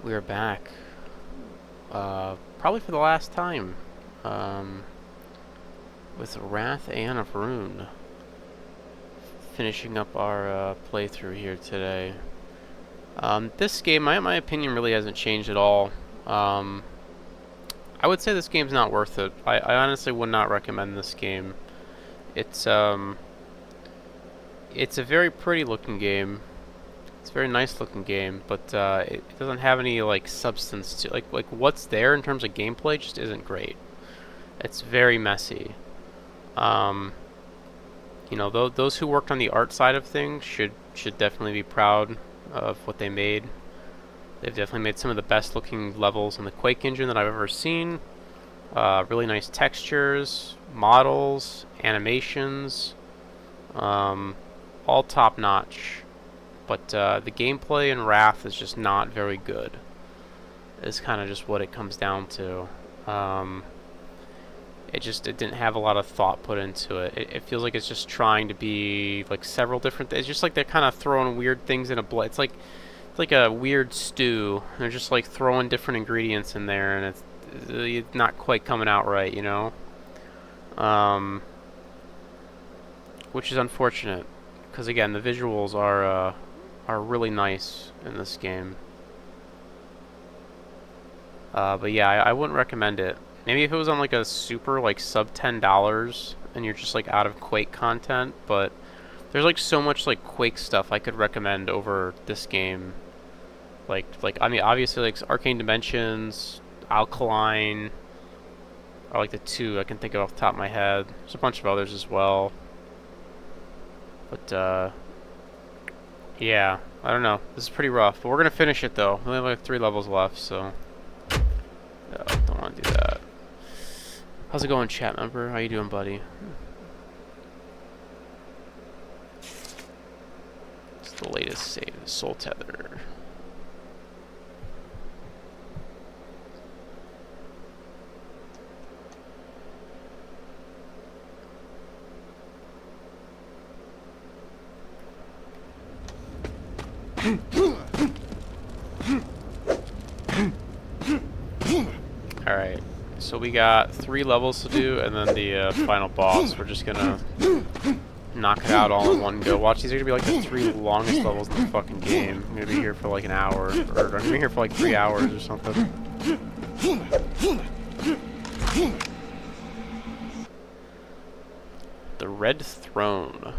We are back. Probably for the last time. With Wrath Aeon of Rune. Finishing up our playthrough here today. This game, my opinion really hasn't changed at all. I would say this game's not worth it. I honestly would not recommend this game. It's a very pretty looking game. It's a very nice looking game, but it doesn't have any like substance to like what's there in terms of gameplay just isn't great. It's very messy. You know, those who worked on the art side of things should definitely be proud of what they made. They've definitely made some of the best looking levels in the Quake engine that I've ever seen. Really nice textures, models, animations, all top notch. But the gameplay in Wrath is just not very good. Is kind of just what it comes down to. It didn't have a lot of thought put into it. It feels like it's just trying to be like several different. It's just like they're kind of throwing weird things in a it's like a weird stew. They're just like throwing different ingredients in there, and it's not quite coming out right, you know. Which is unfortunate, because again, the visuals are really nice in this game. But yeah, I wouldn't recommend it. Maybe if it was on like a super like sub $10 and you're just like out of Quake content, but there's like so much like Quake stuff I could recommend over this game. Like I mean, obviously like Arcane Dimensions, Alkaline are like the two I can think of off the top of my head. There's a bunch of others as well. But yeah, I don't know. This is pretty rough, but we're gonna finish it though. We only have like 3 levels left, so don't want to do that. How's it going, chat member? How you doing, buddy? It's the latest save, Soul Tether. Alright, so we got 3 levels to do, and then the final boss. We're just gonna knock it out all in one go. Watch, these are gonna be like the 3 longest levels in the fucking game. I'm gonna be here for like an hour, or I'm gonna be here for like 3 hours or something. The Red Throne.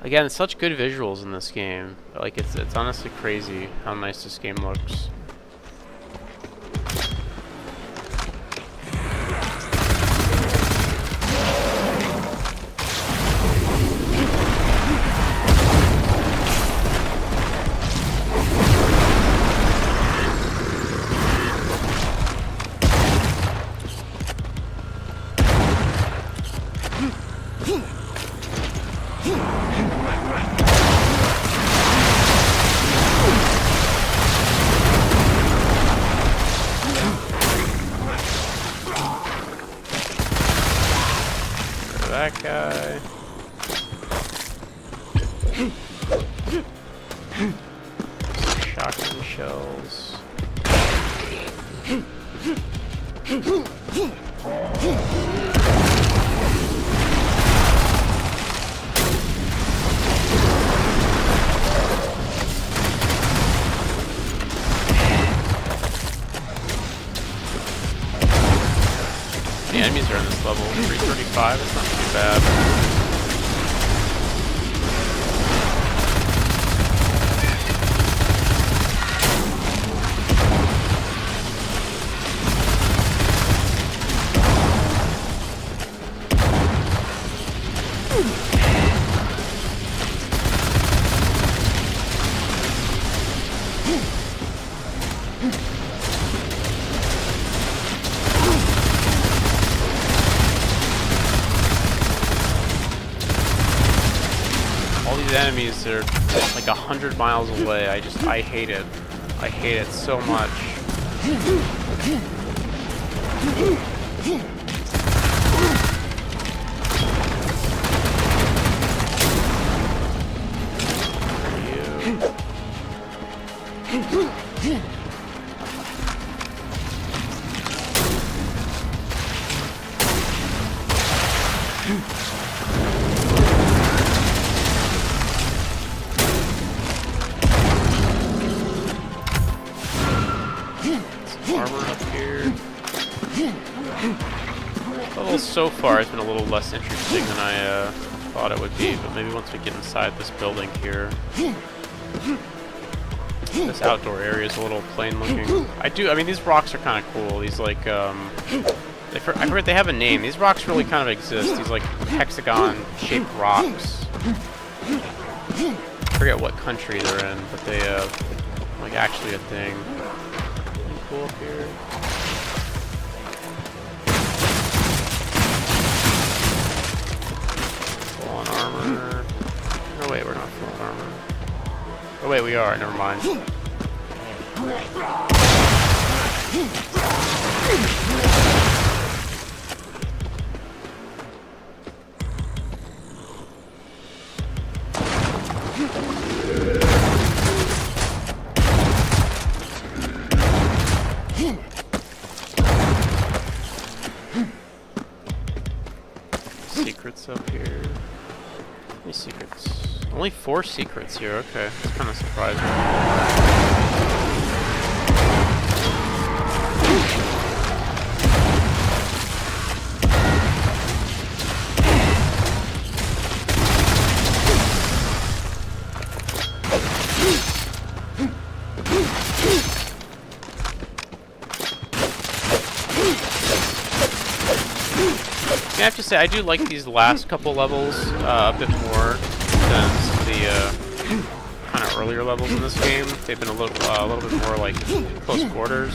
Again, such good visuals in this game. Like, it's honestly crazy how nice this game looks. That guy. Shotgun shells. The enemies are in this level 335, it's not too bad. Enemies are like 100 miles away. I hate it. I hate it so much. You. armor up here. Level so far has been a little less interesting than I thought it would be, but maybe once we get inside this building here. This outdoor area is a little plain looking. I mean, these rocks are kind of cool. These like, I forget they have a name. These rocks really kind of exist. These like hexagon-shaped rocks. I forget what country they're in, but they like actually a thing. Anything cool up here? Full on armor. No wait, we're not full on armor. Oh wait, we are. Never mind. Secrets up here. How many secrets? Only 4 secrets here. Okay, that's kind of surprising. I have to say, I do like these last couple levels a bit more than some of the kind of earlier levels in this game. They've been a little bit more like close quarters.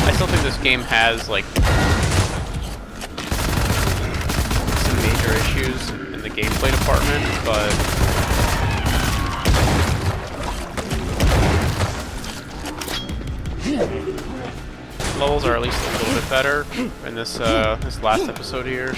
I still think this game has like some major issues in the gameplay department, but levels are at least a little bit better in this this last episode here.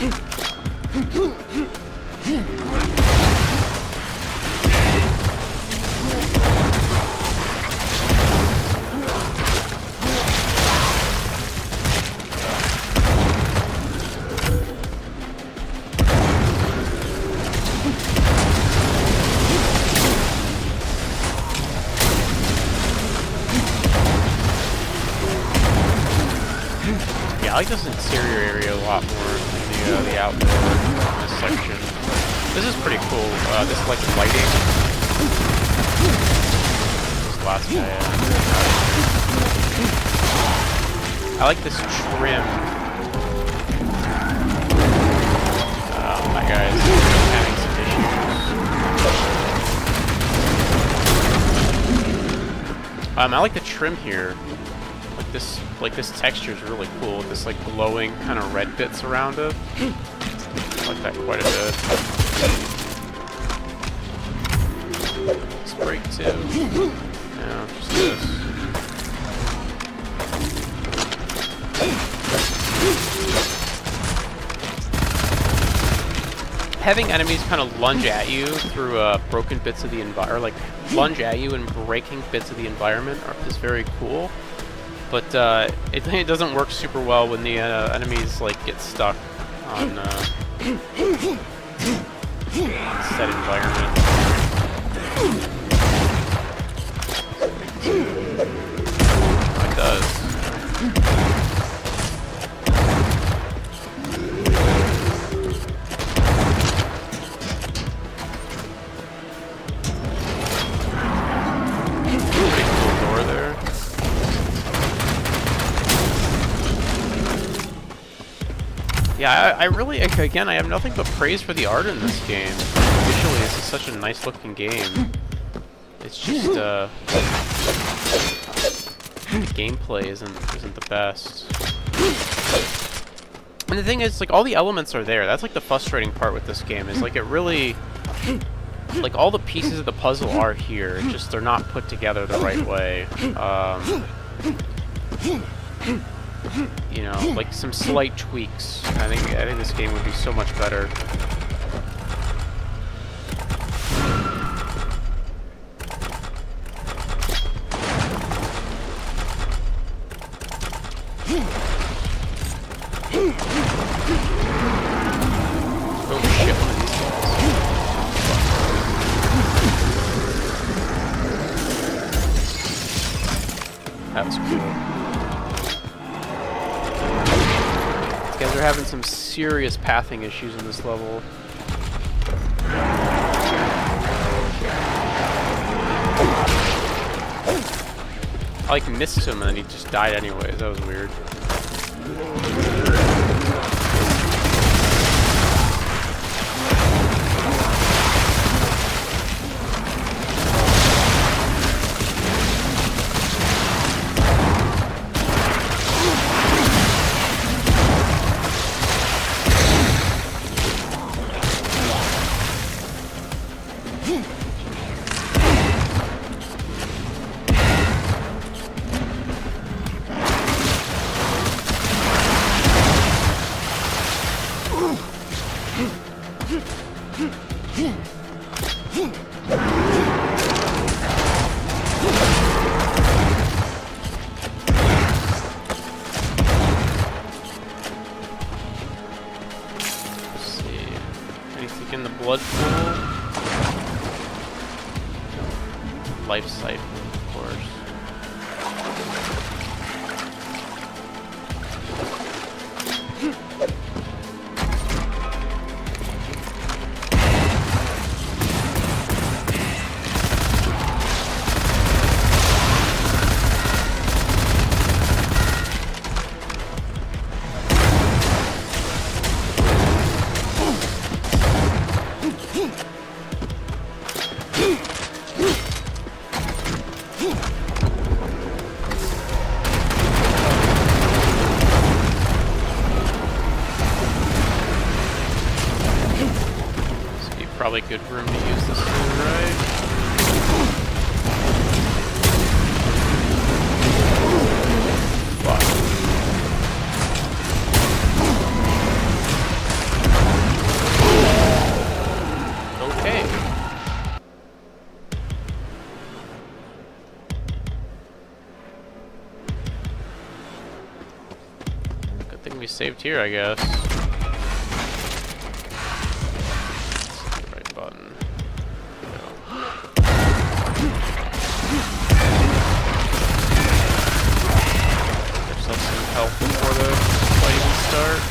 I like this interior area a lot more than the outdoor this section. This is pretty cool. This like lighting. This last guy. I like this trim. Oh my guys, having some issues. I like the trim here. This texture is really cool with this like glowing kind of red bits around it. I like that quite a bit. Let's break 2. Yeah, just this. Having enemies kind of lunge at you through broken bits of the environment, or like lunge at you and breaking bits of the environment is very cool. But it doesn't work super well when the enemies like get stuck on set environment. It does. Pretty cool door there. Yeah, I really, again, I have nothing but praise for the art in this game. Visually, this is such a nice looking game. It's just, the gameplay isn't the best. And the thing is, like, all the elements are there. That's, like, the frustrating part with this game, is, like, it really, like, all the pieces of the puzzle are here. It's just they're not put together the right way. You know, like some slight tweaks. I think this game would be so much better. Oh shit, one of these guys. That was cool. These guys are having some serious pathing issues in this level. I like missed him and then he just died anyways. That was weird. In the blood pool. Life siphon, of course. Probably good for him to use this tool, right? Fuck. Okay. Good thing we saved here, I guess. Help before the fight even starts.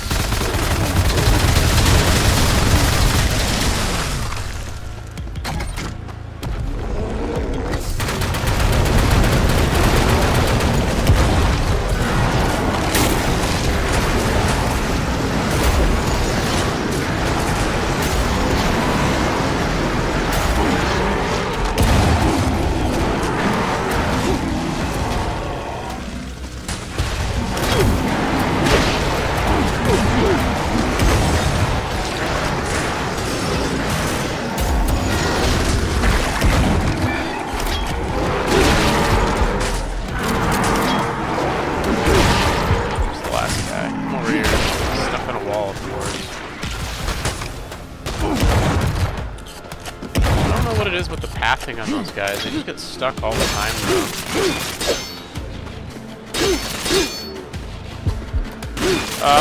Pathing on those guys, they just get stuck all the time though.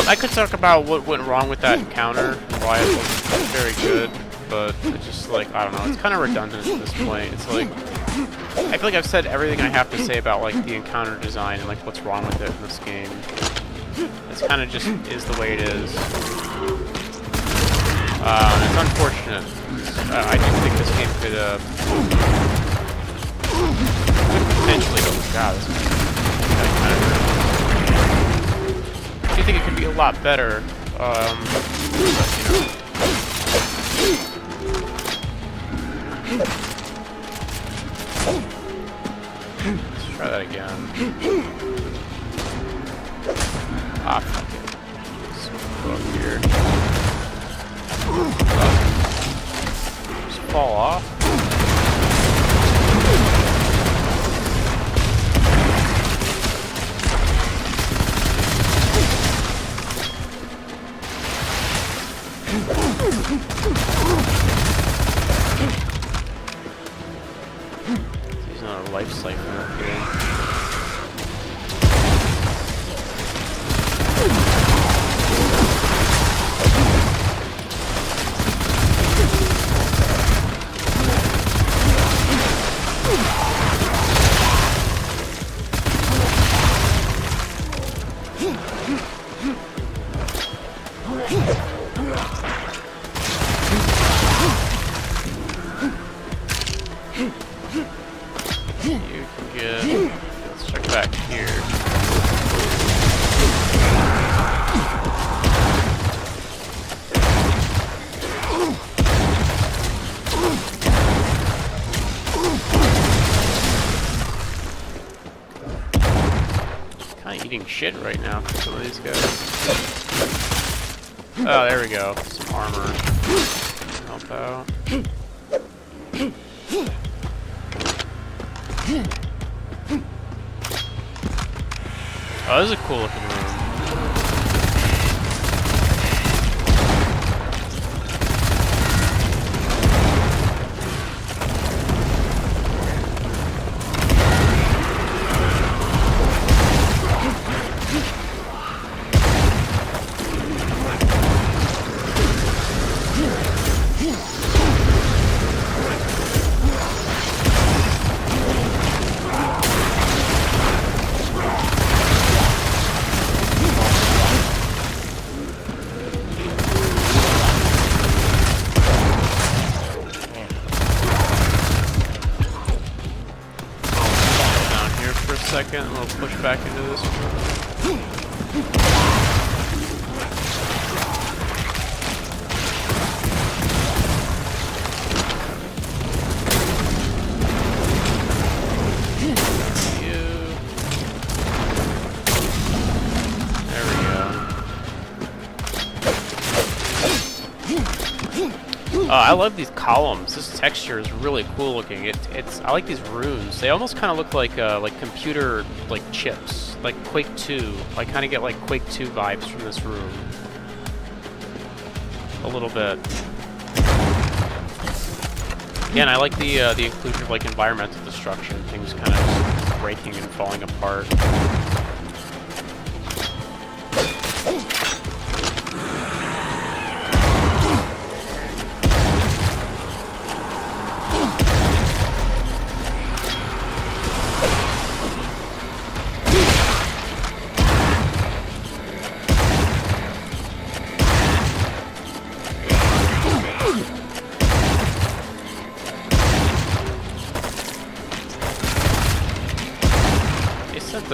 I could talk about what went wrong with that encounter and why it wasn't very good, but it's just like, I don't know, it's kind of redundant at this point. It's like, I feel like I've said everything I have to say about like the encounter design and like what's wrong with it in this game. It's kind of just is the way it is. It's unfortunate. I do think this game could potentially, oh god, this is kind of I do think it could be a lot better, but, you know. Let's try that again. Ah, fuck it. Let's go up here. Just fall off. He's not a life siphon up here. Kind of eating shit right now for some of these guys. Oh, there we go. Some armor. Help out. Oh, this is a cool looking room. Second, and we'll push back into this room. There we go. I love these columns. This texture is really cool looking. I like these runes. They almost kind of look like computer chips, like Quake 2. I kind of get like Quake 2 vibes from this room. A little bit. Yeah, and I like the inclusion of like environmental destruction, things kind of breaking and falling apart.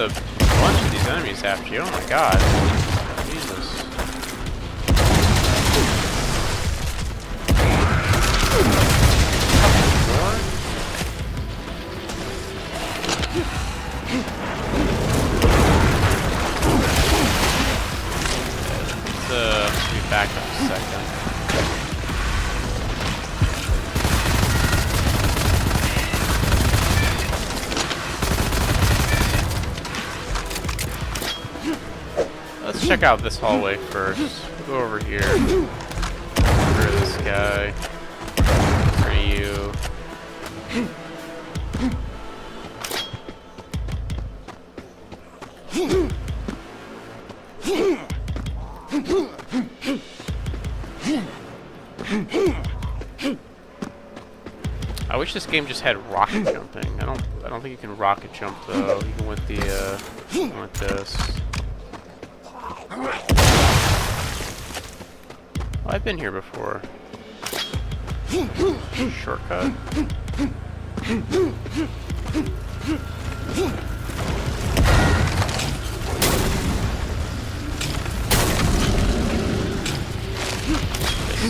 A bunch of these enemies after you. Oh my god. Jesus. Let's be back up a second. Let's check out this hallway first. Go over here. Where this guy? Where are you? I wish this game just had rocket jumping. I don't think you can rocket jump though, even with the with this. Oh, I've been here before. Shortcut.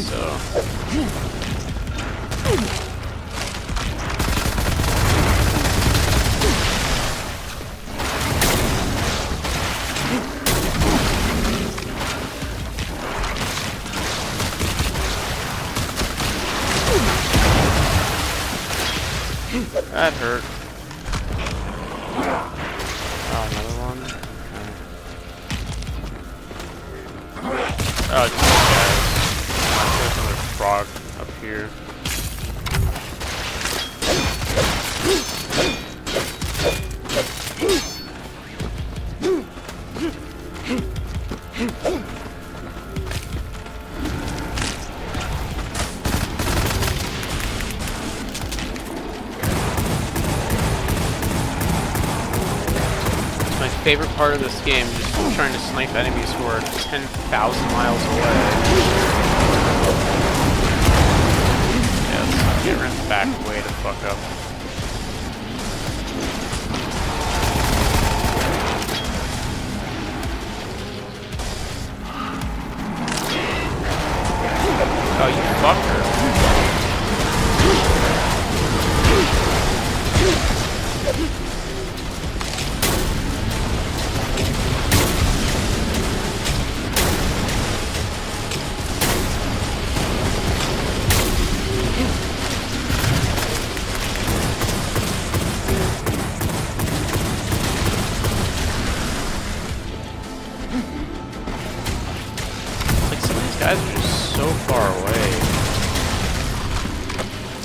So. That hurt. Oh, another one? Okay. Oh, just these guys. There's another frog up here. Favorite part of this game is just trying to snipe enemies who are 10,000 miles away. Yeah, let's get ran back way the fuck up. Oh, you fucker.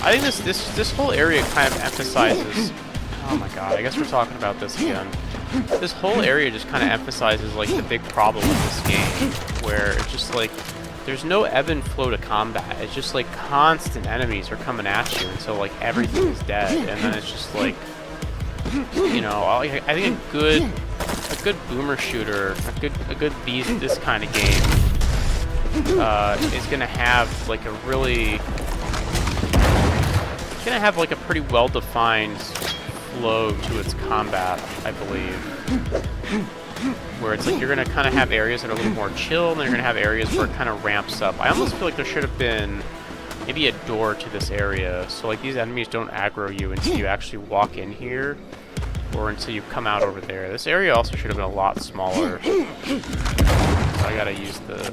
I think this whole area kind of emphasizes. Oh my god! I guess we're talking about this again. This whole area just kind of emphasizes like the big problem with this game, where it's just like there's no ebb and flow to combat. It's just like constant enemies are coming at you until like everything is dead, and then it's just like, you know, I think a good boomer shooter, a good this kind of game is gonna have like a pretty well-defined flow to its combat, I believe. Where it's like you're gonna kind of have areas that are a little more chill, and then you're gonna have areas where it kind of ramps up. I almost feel like there should have been maybe a door to this area, so like these enemies don't aggro you until you actually walk in here, or until you come out over there. This area also should have been a lot smaller. So I gotta use the...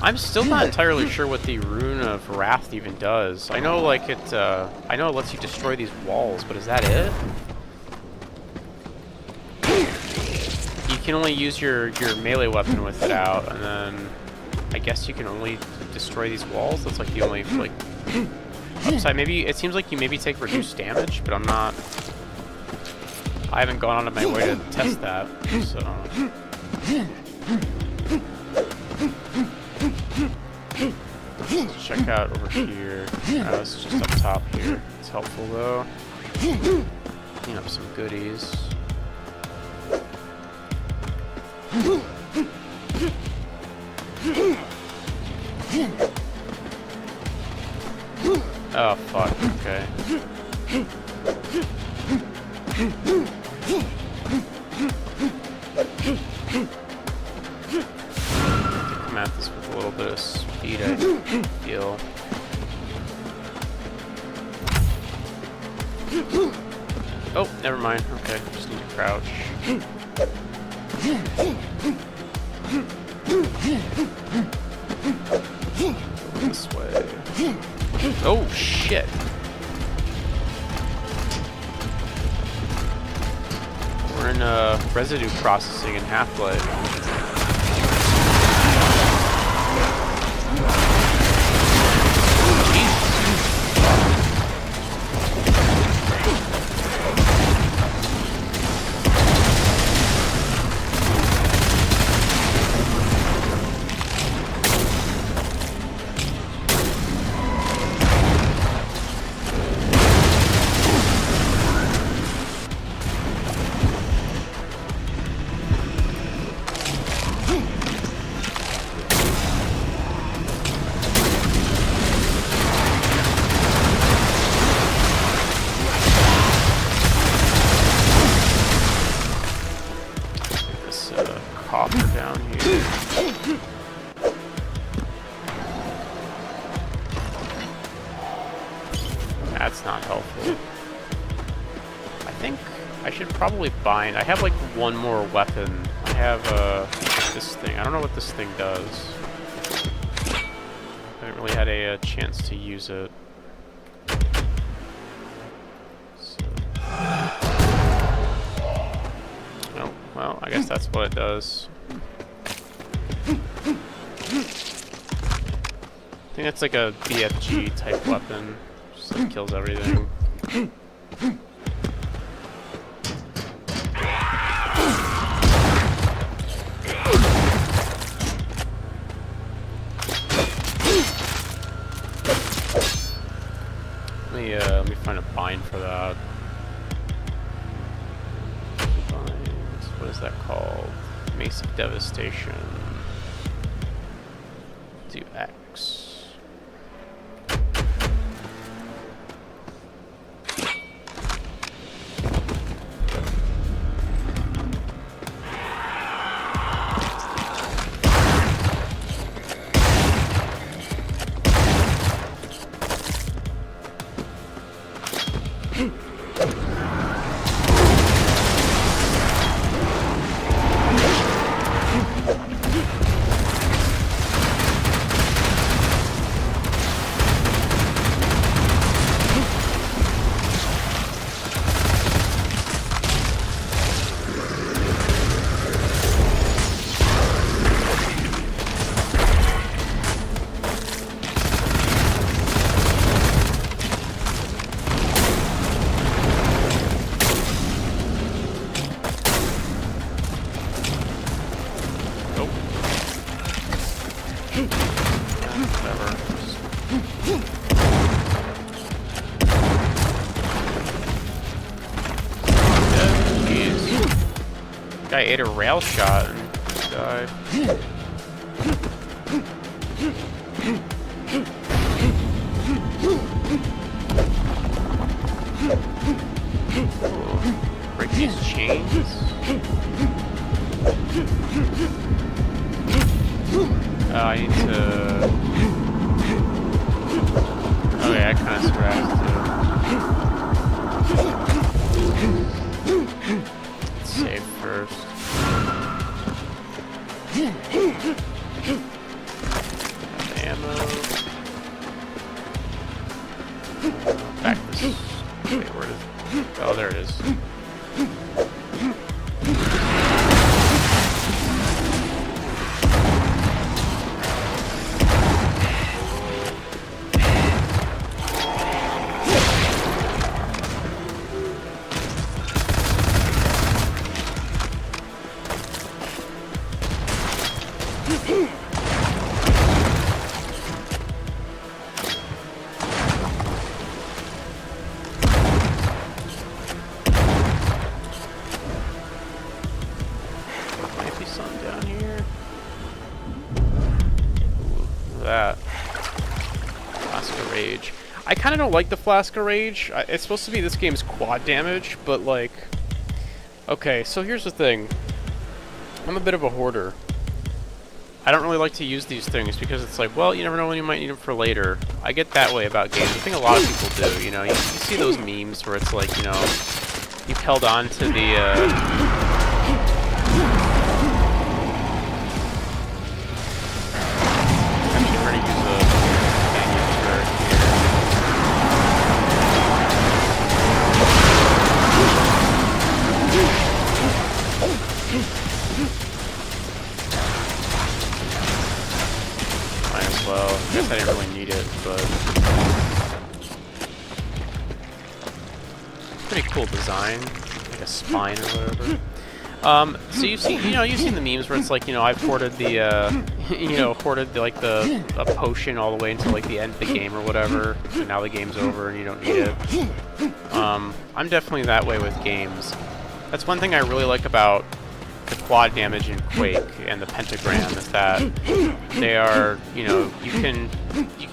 I'm still not entirely sure what the Rune of Wrath even does. I know, like, I know it lets you destroy these walls, but is that it? You can only use your melee weapon with it out, and then I guess you can only destroy these walls? That's like the only, like, upside. Maybe, it seems like you maybe take reduced damage, but I'm not... I haven't gone out of my way to test that, so... Let's check out over here. It's just up top here. It's helpful though. Clean up some goodies. Oh fuck, okay. Come at this with a little bit of speed, I feel. Oh, never mind. Okay, just need to crouch. This way. Oh shit! We're in residue processing in Half-Life. Down here. That's not helpful. I think I should probably bind. I have like one more weapon. I have this thing. I don't know what this thing does. I haven't really had a chance to use it. So. Oh, well, I guess that's what it does. I think that's like a BFG type weapon. Just like kills everything. Let me find a bind for that. Binds. What is that called? Mace of Devastation. Do X. Guy ate a rail shot and died. Oh, break these chains. I need to... Okay, I kind of scratched too. Let's save first. Ammo. Back this. Wait, where is it? Oh, there it is. That Flask of Rage. I kind of don't like the Flask of Rage. It's supposed to be this game's quad damage, but like, okay, so here's the thing. I'm a bit of a hoarder. I don't really like to use these things because it's like, well, you never know when you might need them for later. I get that way about games. I think a lot of people do. You know, you see those memes where it's like, you know, you've held on to the. Well, I guess I didn't really need it, but pretty cool design, like a spine or whatever. So you've seen, you've seen the memes where it's like, I've hoarded the, like a potion all the way until like the end of the game or whatever, and now the game's over and you don't need it. I'm definitely that way with games. That's one thing I really like about the quad damage in Quake and the pentagram is that they are, you can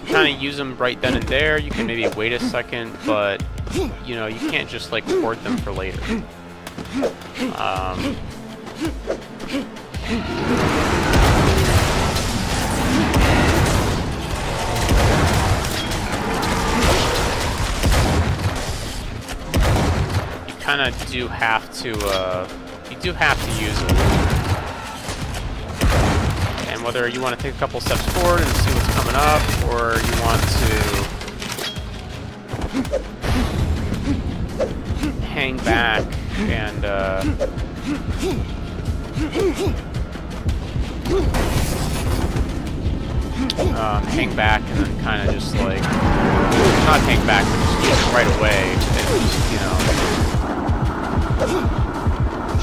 kind of use them right then and there. You can maybe wait a second, but you can't just like hoard them for later. You kind of do have to. You do have to use it. And whether you want to take a couple steps forward and see what's coming up, or you want to hang back and hang back and then kind of just like, not hang back, but just use it right away and just,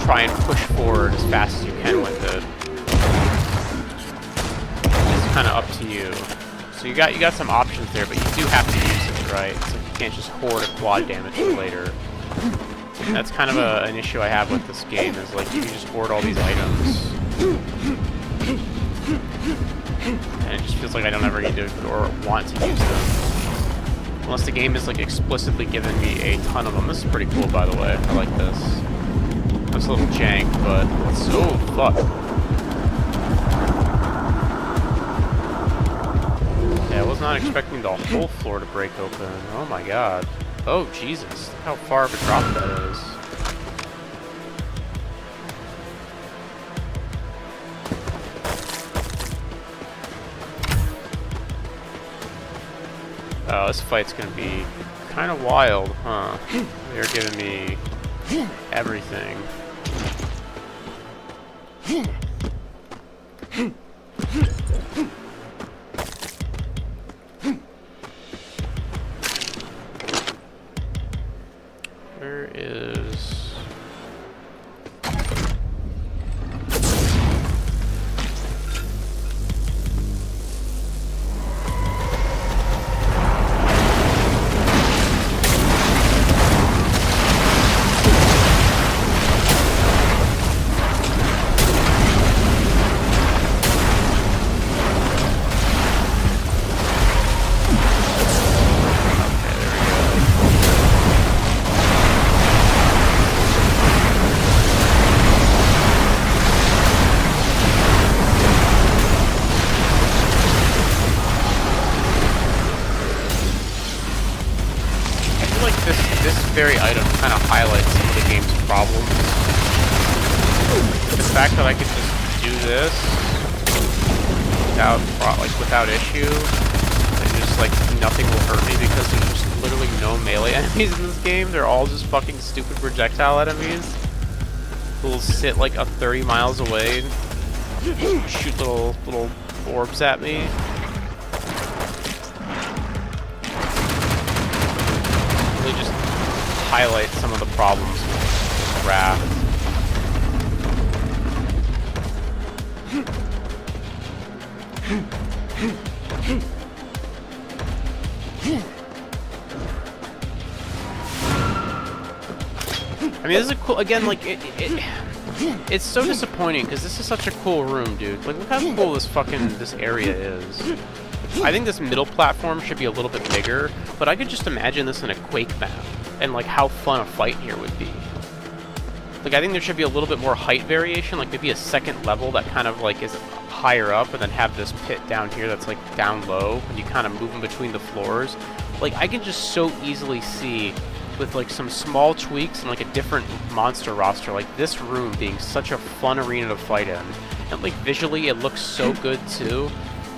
try and push forward as fast as you can with it. It's kind of up to you. So you got some options there, but you do have to use it, right? So you can't just hoard a quad damage for later. And that's kind of an issue I have with this game, is like you can just hoard all these items. And it just feels like I don't ever need to or want to use them. Unless the game is like explicitly giving me a ton of them. This is pretty cool, by the way. I like this. It's a little jank, but it's so fuck. Yeah, I was not expecting the whole floor to break open. Oh my god. Oh Jesus, look how far of a drop that is. Oh, this fight's gonna be kind of wild, huh? They're giving me everything. Where is... highlight some of the game's problems. The fact that I could just do this without issue, and just like nothing will hurt me because there's just literally no melee enemies in this game. They're all just fucking stupid projectile enemies who will sit like 30 miles away and shoot little orbs at me. Really just highlight some of the problems with Wrath. I mean, this is a cool, again, like, it's so disappointing, because this is such a cool room, dude. Like, look how cool this area is. I think this middle platform should be a little bit bigger, but I could just imagine this in a Quake map, and, like, how fun a fight here would be. Like, I think there should be a little bit more height variation, like, maybe a second level that kind of, like, is higher up, and then have this pit down here that's, like, down low, and you kind of move in between the floors. Like, I can just so easily see, with like some small tweaks and like a different monster roster, like this room being such a fun arena to fight in, and like visually it looks so good too,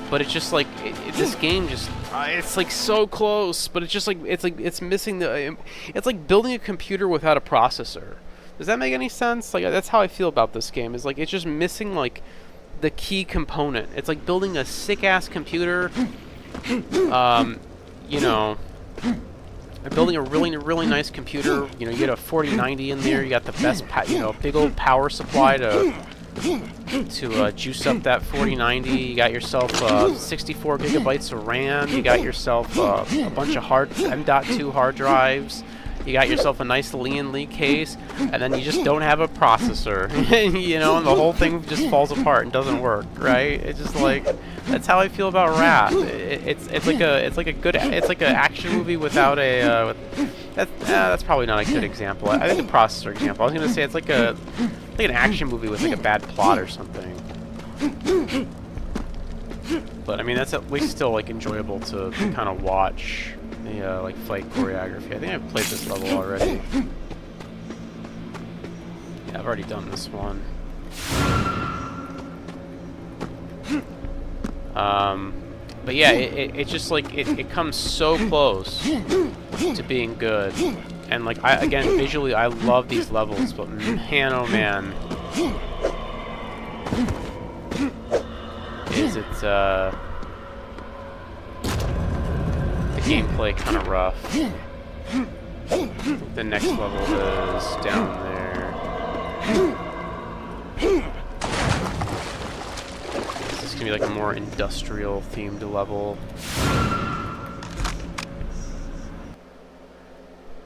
but it's just like this game just it's like so close, but it's just like it's missing it's like building a computer without a processor. Does that make any sense? Like, that's how I feel about this game, is like it's just missing like the key component. It's like building a sick ass computer, you know, building a really nice computer. You know, you get a 4090 in there. You got the best, big old power supply to juice up that 4090. You got yourself 64 gigabytes of RAM. You got yourself a bunch of M.2 hard drives. You got yourself a nice Lian Li case, and then you just don't have a processor, you know, and the whole thing just falls apart and doesn't work, right? It's just like, that's how I feel about Wrath. It's like an action movie without a. That's probably not a good example. I think a processor example. I was gonna say it's like an action movie with like a bad plot or something. But I mean, that's at least still like enjoyable to kind of watch. The like fight choreography. I think I've played this level already. Yeah, I've already done this one. But yeah, it just like it comes so close to being good, and like again visually I love these levels, but man oh man, is it the gameplay kind of rough. The next level is down there. This is gonna be like a more industrial themed level.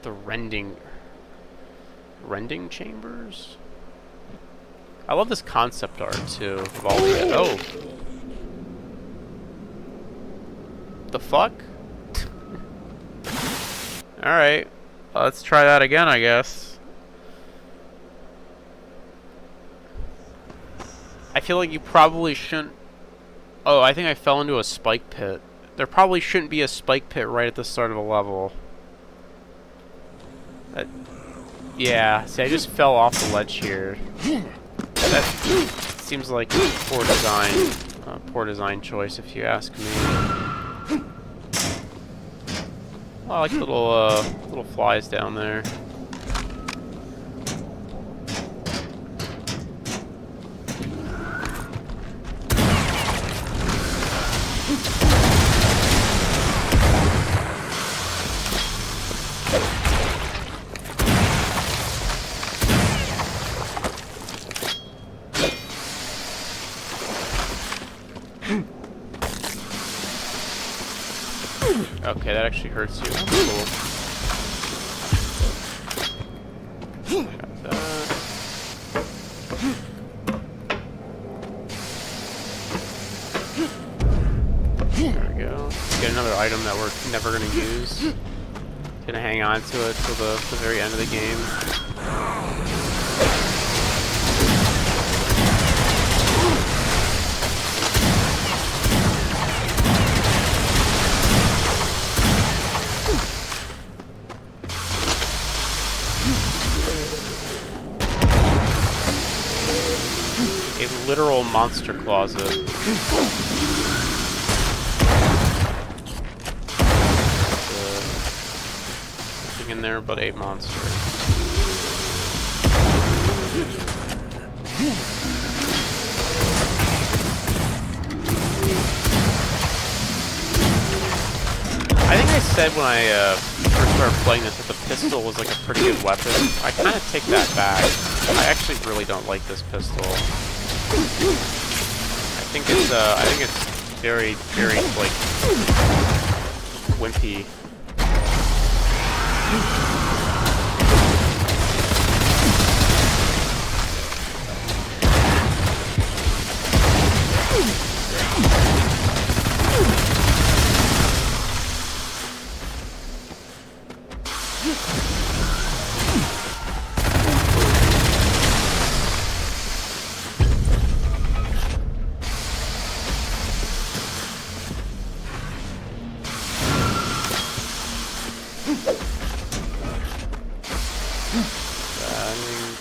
The rending chambers? I love this concept art too of all the the fuck? Alright, let's try that again, I guess. I feel like you probably shouldn't... Oh, I think I fell into a spike pit. There probably shouldn't be a spike pit right at the start of a level. Yeah, see, I just fell off the ledge here. That seems like poor design choice, if you ask me. Oh, I like little flies down there. Okay, that actually hurts you. That's cool. Got that. There we go. Get another item that we're never gonna use. Gonna hang on to it till the very end of the game. a literal monster closet. Nothing in there but a monster. I think I said when I first started playing this that the pistol was like a pretty good weapon. I kind of take that back. I actually really don't like this pistol. I think it's very, very like wimpy.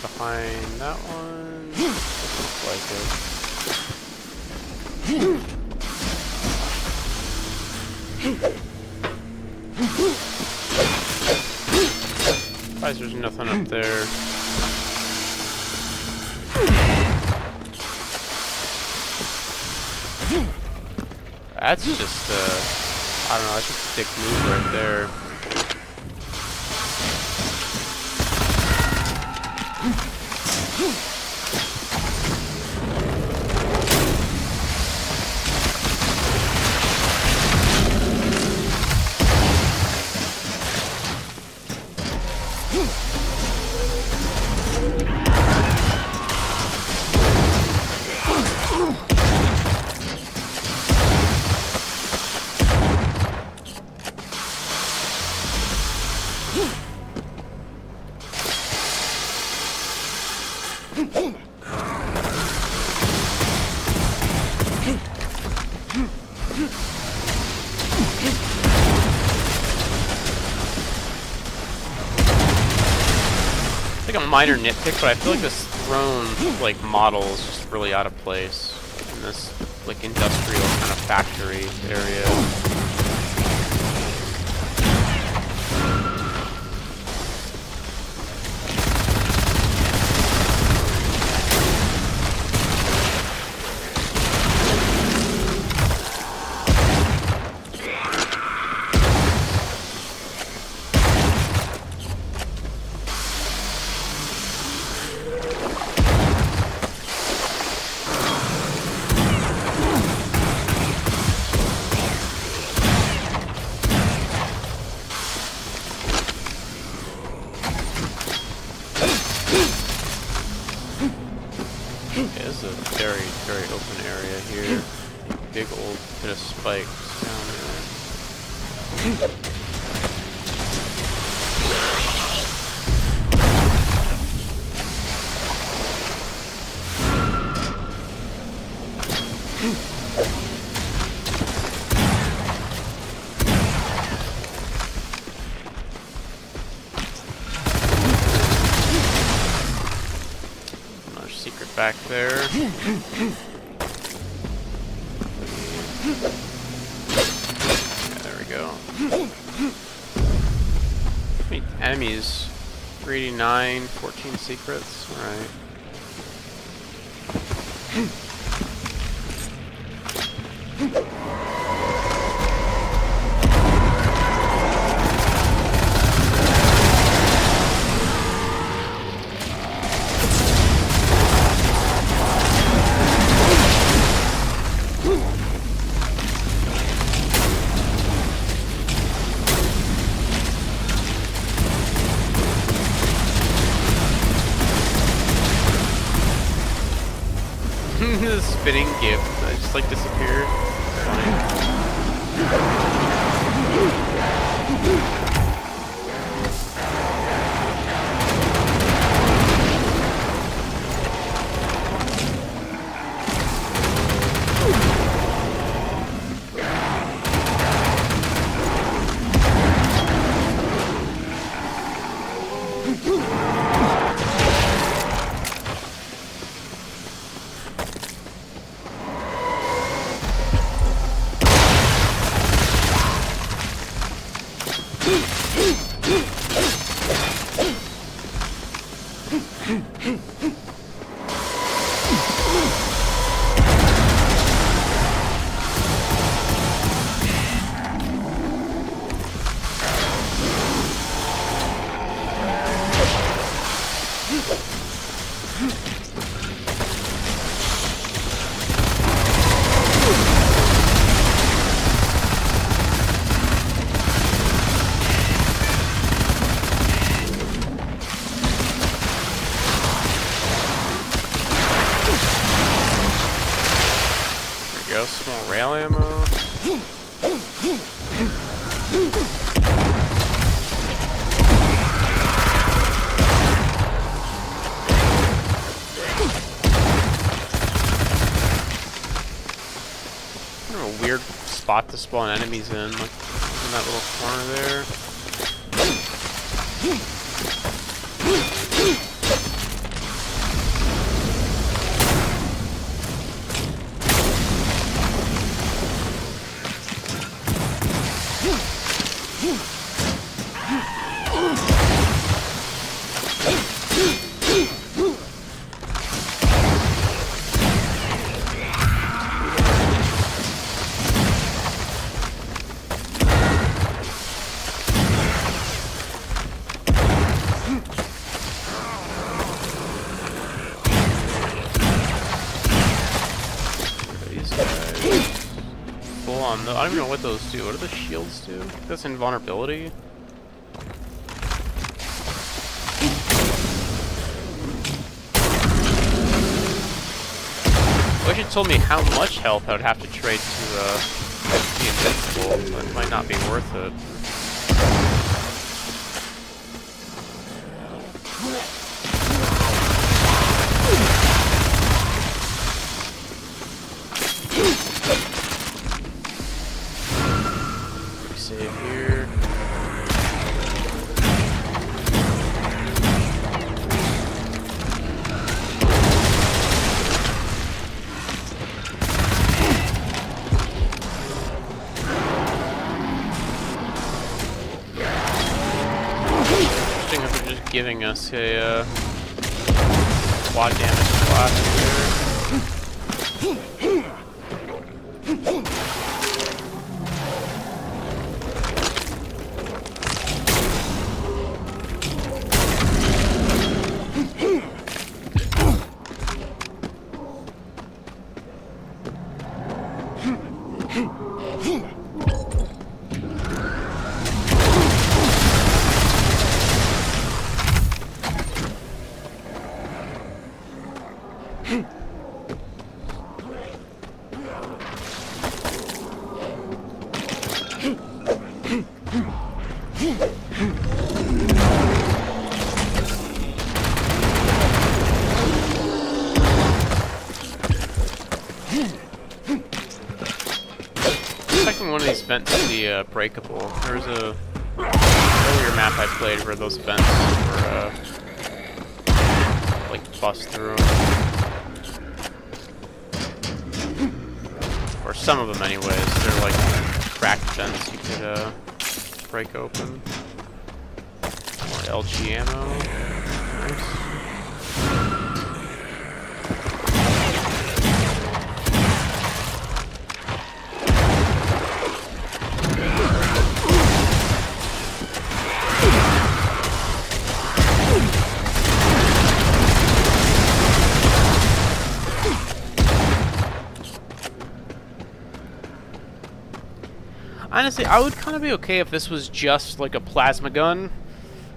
Behind that one, looks like it. Guys, there's nothing up there. That's just I don't know, that's just a dick move right there. It's like a minor nitpick, but I feel like this throne like model is just really out of place in this like industrial kind of factory area. It's a very, very open area here. Big old bit of spikes down there. Secret back there. Yeah, there we go. How many enemies? 389, 14 secrets. Alright. The spinning gift that just like disappeared. Funny. go, small rail ammo. Kind of a weird spot to spawn enemies in, like in that little corner there. I don't even know what those do. What do the shields do? That's invulnerability. I wish it told me how much health I would have to trade to be invincible. It might not be worth it. Save here. Interesting if they're just giving us a quad damage blast here. One of these vents to be breakable. There's a earlier map I played where those vents were like bust through, or some of them anyways. They're like cracked vents you could break open. More LG ammo. Nice. Honestly, I would kind of be okay if this was just like a plasma gun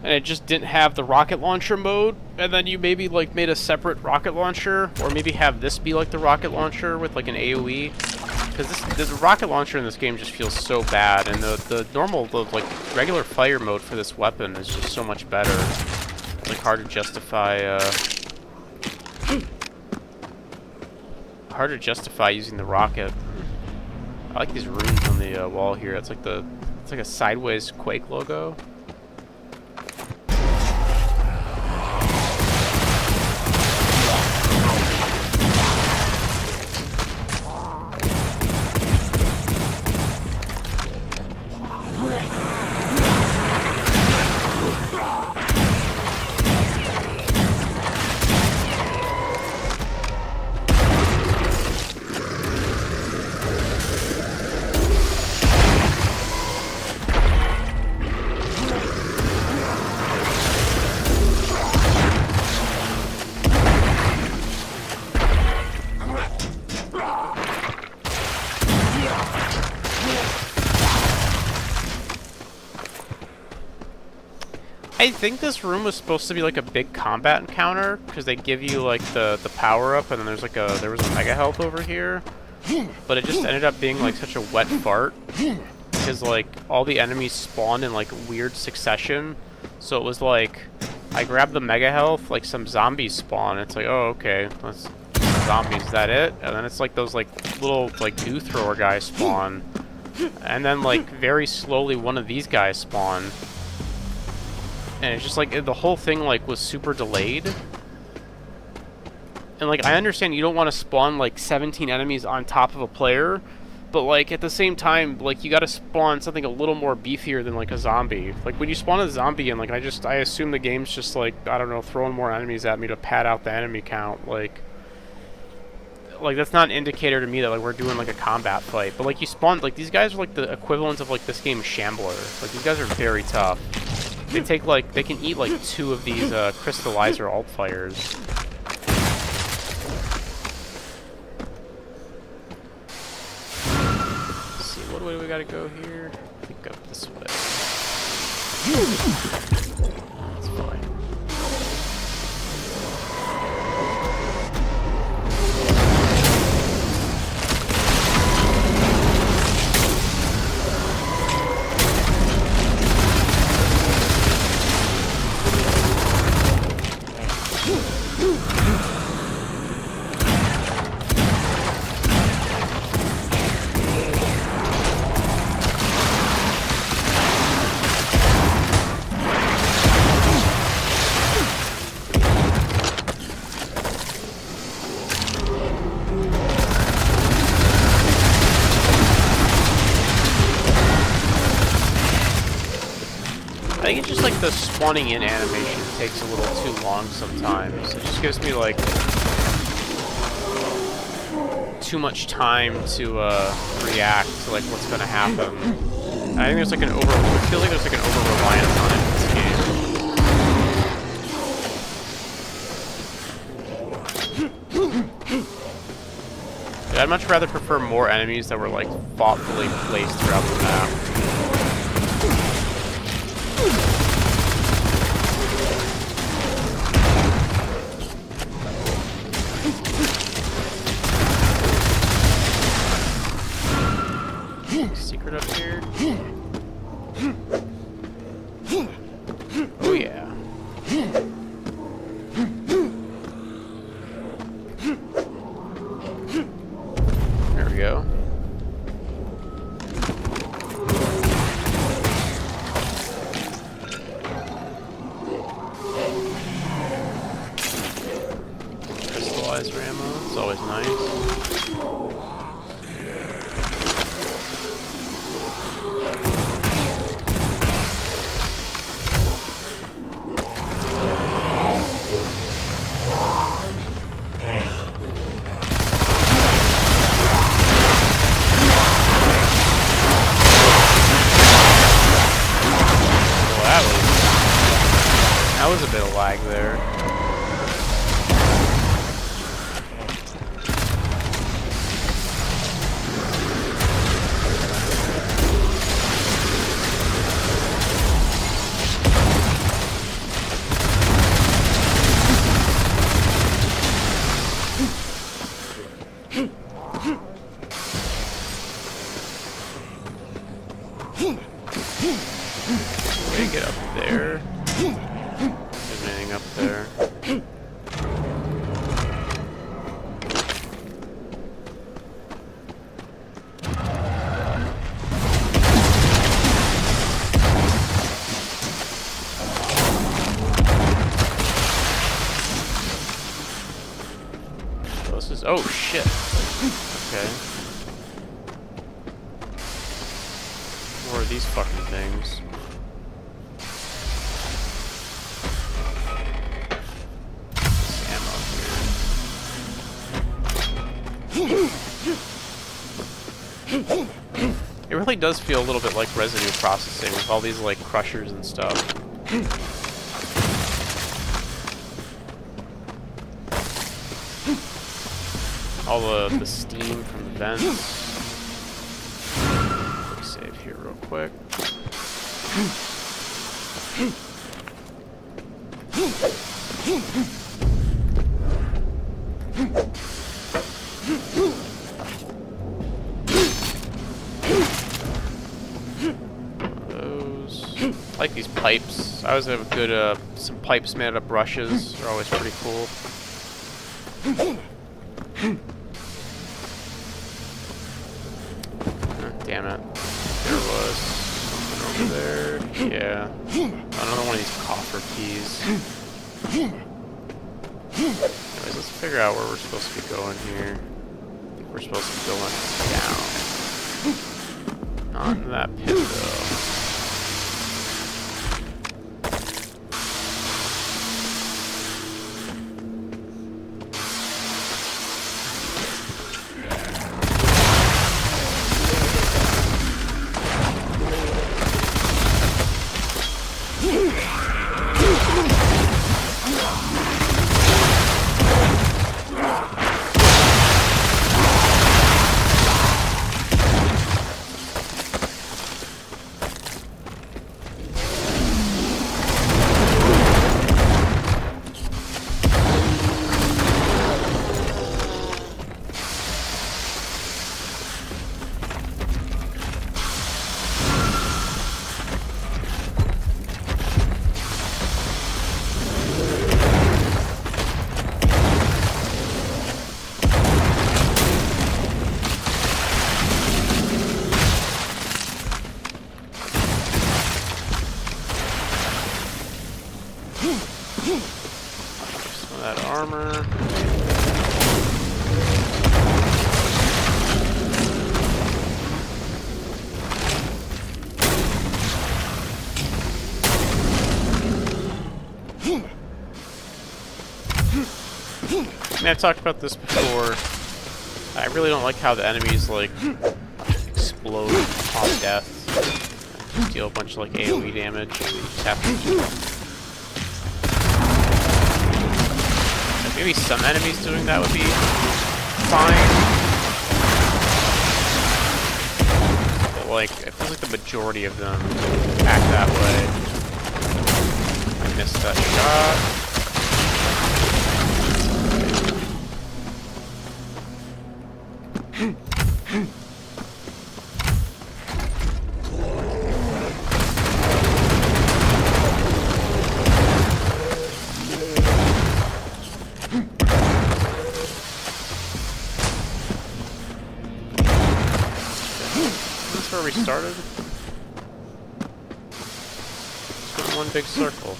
and it just didn't have the rocket launcher mode, and then you maybe like made a separate rocket launcher, or maybe have this be like the rocket launcher with like an AoE, because the rocket launcher in this game just feels so bad, and the like regular fire mode for this weapon is just so much better. It's like hard to justify using the rocket. I like these runes on the wall here. It's like a sideways Quake logo. I think this room was supposed to be like a big combat encounter, because they give you like the power up, and then there was a mega health over here. but it just ended up being like such a wet fart because like all the enemies spawned in like weird succession. So it was like I grabbed the mega health, like some zombies spawn. It's like, oh okay, that's zombies. Is that it? And then it's like those like little like dew thrower guys spawn, and then like very slowly one of these guys spawn, and it's just like the whole thing like was super delayed. And, like, I understand you don't want to spawn, like, 17 enemies on top of a player, but, like, at the same time, like, you gotta spawn something a little more beefier than, like, a zombie. Like, when you spawn a zombie and, like, I assume the game's just, like, I don't know, throwing more enemies at me to pad out the enemy count, like, that's not an indicator to me that, like, we're doing, like, a combat fight. But, like, you spawn, like, these guys are, like, the equivalent of, like, this game's Shambler. Like, these guys are very tough. They take, like, they can eat, like, 2 of these, crystallizer alt fires. What way do we gotta go here? I think up this way. That's fine. I think it's just like the spawning in animation takes a little too long sometimes. It just gives me like too much time to react to like what's gonna happen. I think there's like I feel like there's like an over reliance on it in this game. Yeah, I'd much rather prefer more enemies that were like thoughtfully placed throughout the map. Secret up here. Oh yeah. There we go. Crystallizer ammo. It's always nice. That was a bit of lag there. Way to get up there. There's anything up there. So this is, oh shit. Okay. What are these fucking things? It really does feel a little bit like residue processing with all these like crushers and stuff. All the steam from the vents. Quick save here real quick. like these pipes. I always have a good, some pipes made out of brushes. They're always pretty cool. Oh, damn it. There was something over there. Yeah. Another one of these coffer keys. Anyways, let's figure out where we're supposed to be going here. I think we're supposed to be going down. Not in that pit, though. Some of that armor. I mean, I've talked about this before. I really don't like how the enemies, like, explode upon death. Deal a bunch of, like, AoE damage. You just have to do. Like, maybe some enemies doing that would be fine. But, like, it feels like the majority of them act that way. I missed that shot. That's where we started. Just went in one big circle.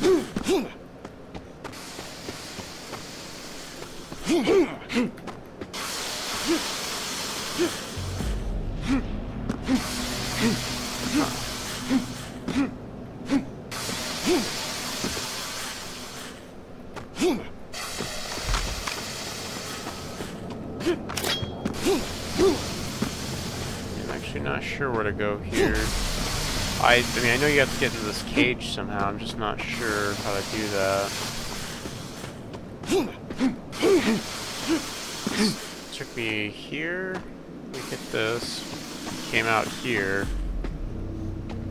I'm actually not sure where to go here. I mean, I know you have to get into this cage somehow. I'm just not sure how to do that. Took me here. We hit this. Came out here. I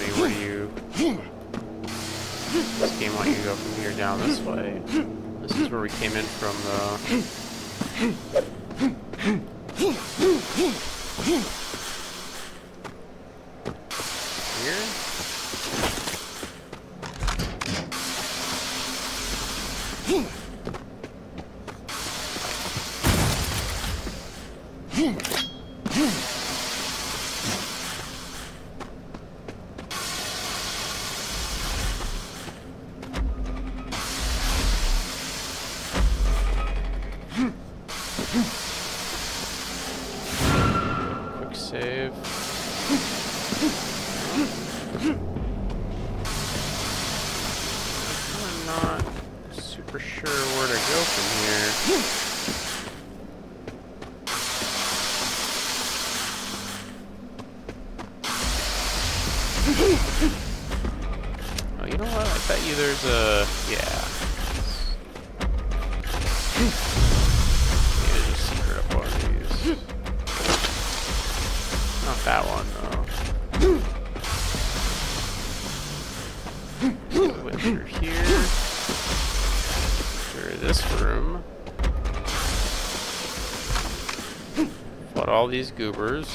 mean, where do you... This game wants you to go from here down this way. This is where we came in from, though. Here? Quick save. I'm not super sure where to go from here. Oh, you know what? I bet you there's a... Yeah. There's a secret up one of these. Not that one, though. So we went through here. Through this room. Fought all these goobers.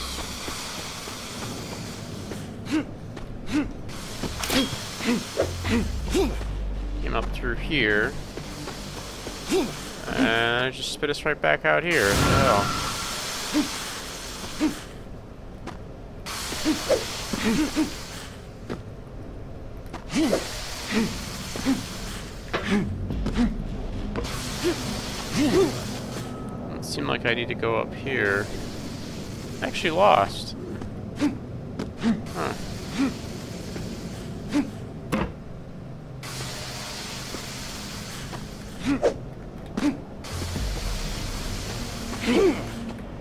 Came up through here. And just spit us right back out here. Hell. It seemed like I need to go up here. I actually lost. Huh.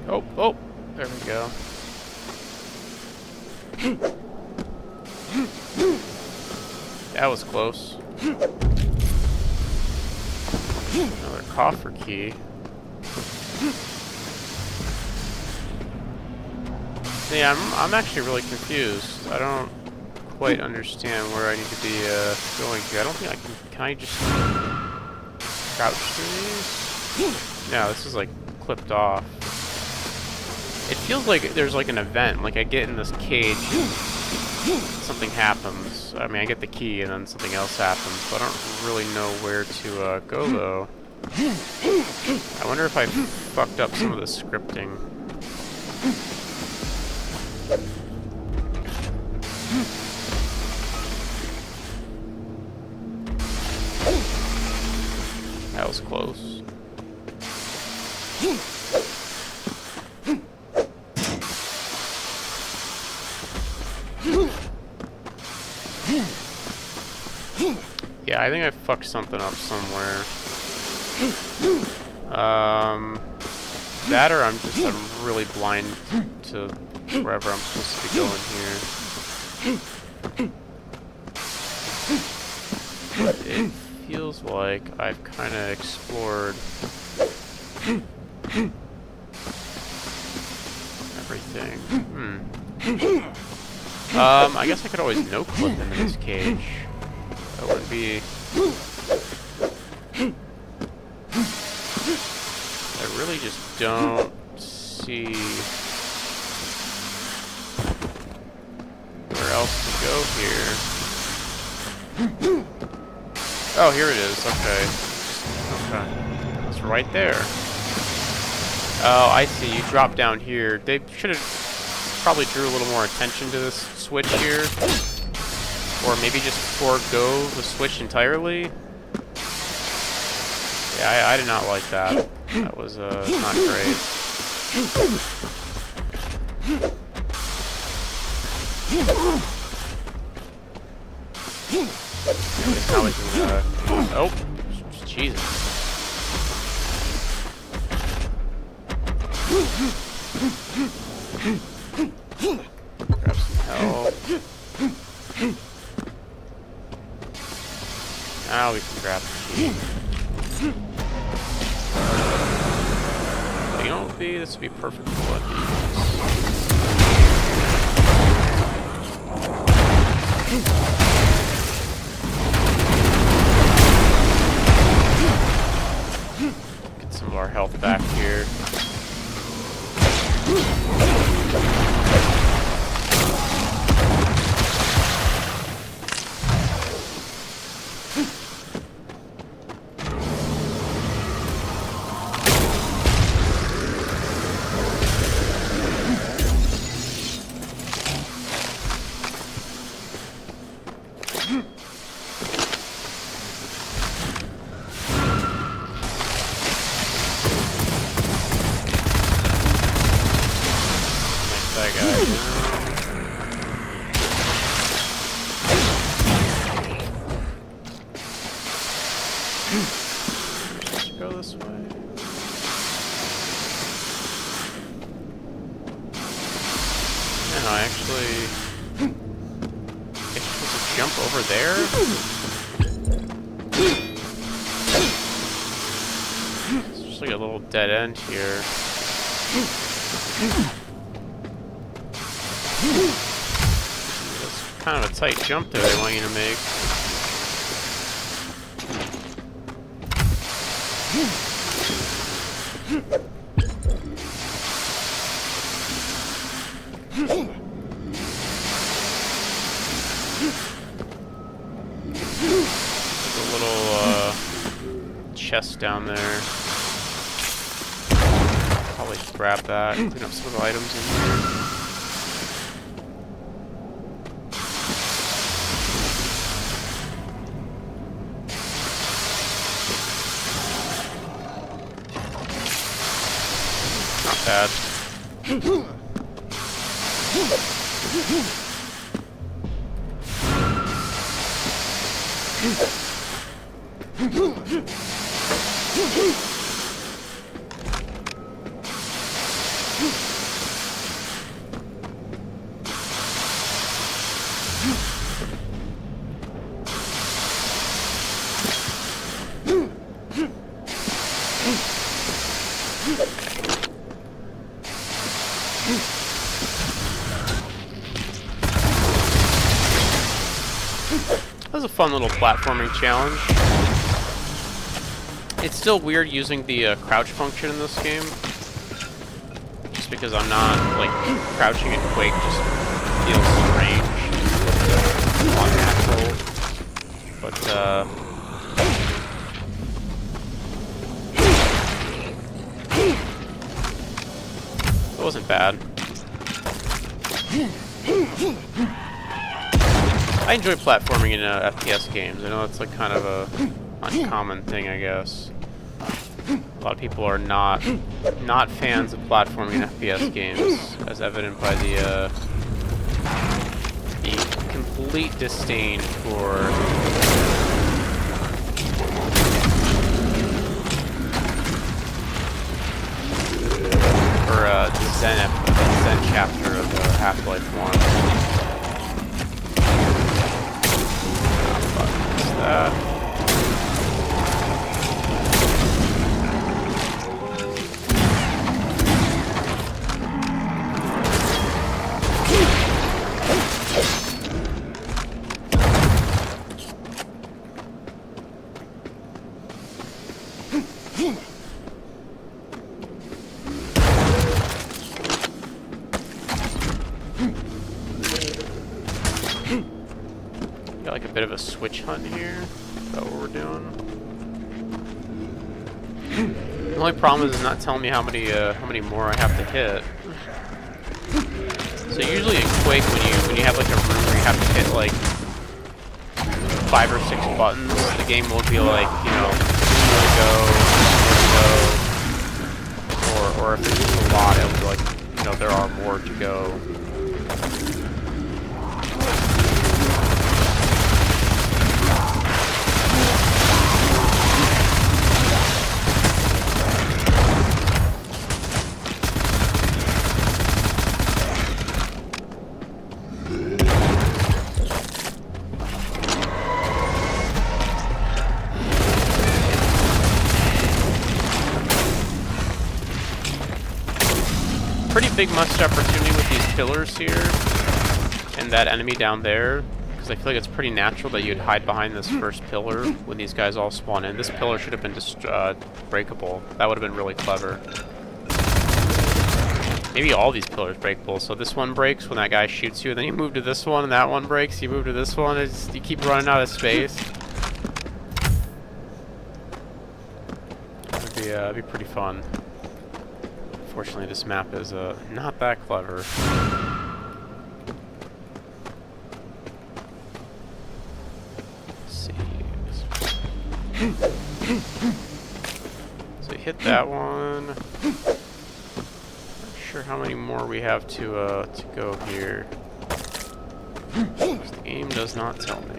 Oh, oh, there we go. That was close. Another coffer key. Yeah, I'm actually really confused. I don't quite understand where I need to be going here. I don't think I can I just crouch through these? No, this is like clipped off. It feels like there's like an event, like I get in this cage, something happens. I mean, I get the key and then something else happens, but I don't really know where to go though. I wonder if I fucked up some of the scripting. That was close. Yeah, I think I fucked something up somewhere. That or I'm really blind to wherever I'm supposed to be going here. But it feels like I've kind of explored everything. I guess I could always no-clip into this cage. That wouldn't be... I really just don't see where else to go here. Oh, here it is. Okay. Okay. It's right there. Oh, I see. You drop down here. They should have probably drew a little more attention to this switch here. Or maybe just forego the switch entirely. Yeah, I did not like that. That was not great. Now we can, oh, Jesus. Grab some help. Now we can grab the key. You know what would be? This would be perfect for what get some of our health back here. Go this way. No, I actually supposed to jump over there? It's just like a little dead end here. That's kind of a tight jump there they want you to make. chest down there. Probably grab that. Clean up some of the items in here. Not bad. That was a fun little platforming challenge. It's still weird using the crouch function in this game. Just because I'm not, like, crouching in Quake just feels strange. Unnatural. But, it wasn't bad. I enjoy platforming in FPS games. I know it's like kind of a uncommon thing, I guess. A lot of people are not fans of platforming in FPS games, as evident by the complete disdain for the Zen chapter of Half-Life 1. That. Got like a bit of a switch hunt here. Is that what we're doing? The only problem is it's not telling me how many more I have to hit. So usually in Quake, when you have like a room where you have to hit like 5 or 6 buttons, the game will be like, you know, where to go, or if it's just a lot, it'll be like, you know, there are more to go. Pretty big missed opportunity with these pillars here and that enemy down there, because I feel like it's pretty natural that you'd hide behind this first pillar when these guys all spawn in. This pillar should have been breakable. That would have been really clever. Maybe all these pillars breakable, so this one breaks when that guy shoots you, and then you move to this one, and that one breaks, you move to this one, it's, you keep running out of space. It'd be pretty fun. Unfortunately, this map is not that clever. Let's see. So we hit that one. Not sure how many more we have to go here. The game does not tell me.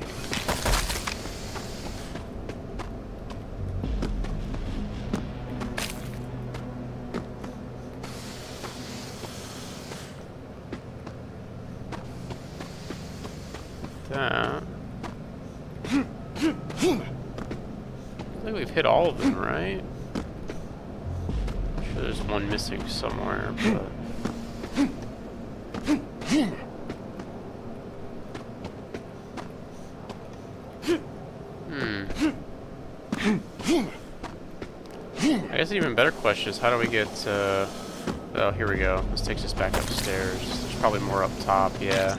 That. I think we've hit all of them, right? I'm sure there's one missing somewhere, but... I guess an even better question is how do we get, oh, here we go. This takes us back upstairs. There's probably more up top, yeah.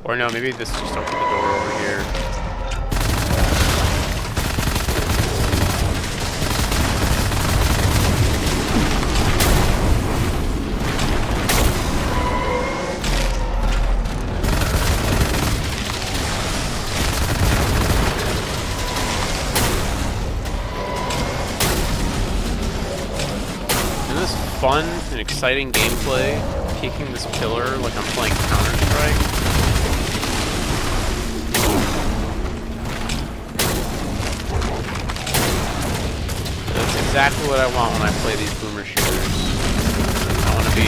Or no, maybe this just opened the door over here. fun and exciting gameplay, peeking this pillar like I'm playing Counter-Strike. That's exactly what I want when I play these boomer shooters. I want to be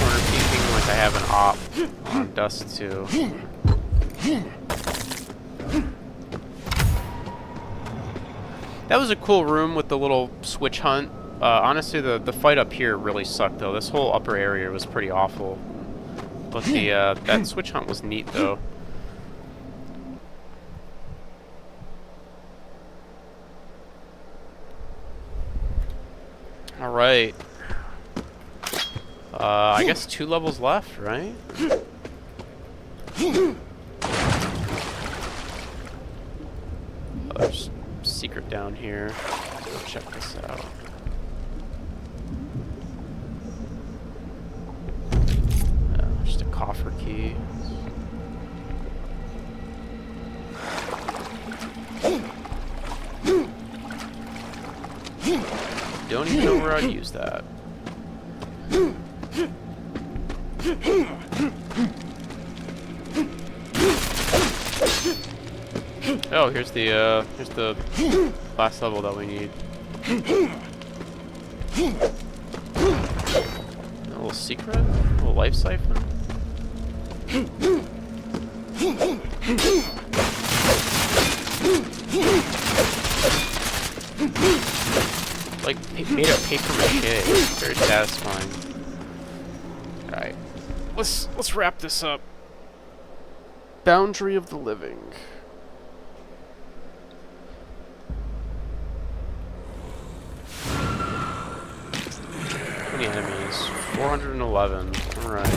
corner peeking like I have an op on Dust 2. That was a cool room with the little switch hunt. Honestly, the fight up here really sucked though. This whole upper area was pretty awful. But the that switch hunt was neat though. All right. I guess 2 levels left, right? There's a secret down here. Let's check this out. Just a coffer key. Don't even know where I'd use that. Oh, here's the last level that we need. A little secret? A little life siphon? Like made of paper mache. Very satisfying. Alright. Let's wrap this up. Boundary of the living. How many enemies? 411. Alright.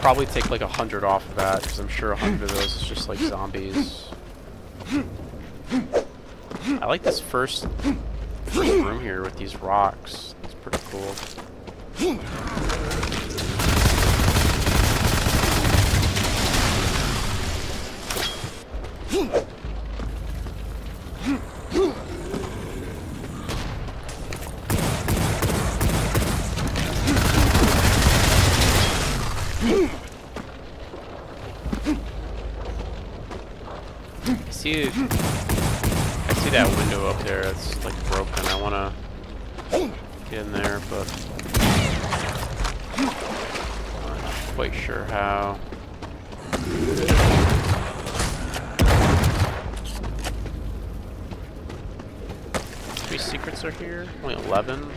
Probably take like 100 off of that, because I'm sure 100 of those is just like zombies. I like this first room here with these rocks. It's pretty cool. I see that window up there. It's like broken. I wanna get in there, but I'm not quite sure how. How many secrets are here? Only 11.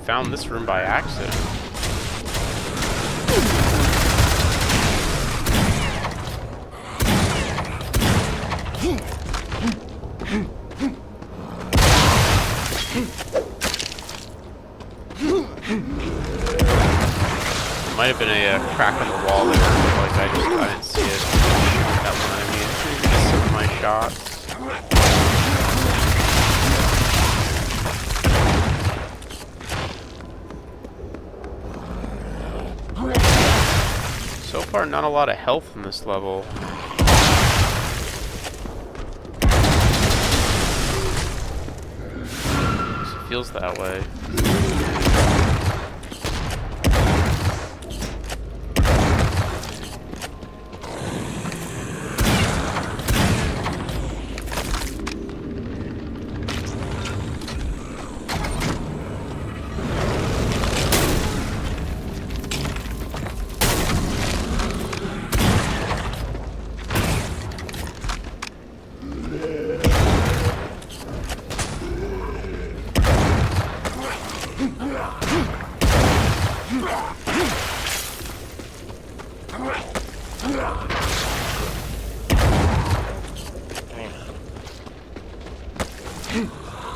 Found this room by accident. Might have been a crack on the wall there, like I didn't see it. That one, I mean, missed some of my shots. So far, not a lot of health in this level. It feels that way.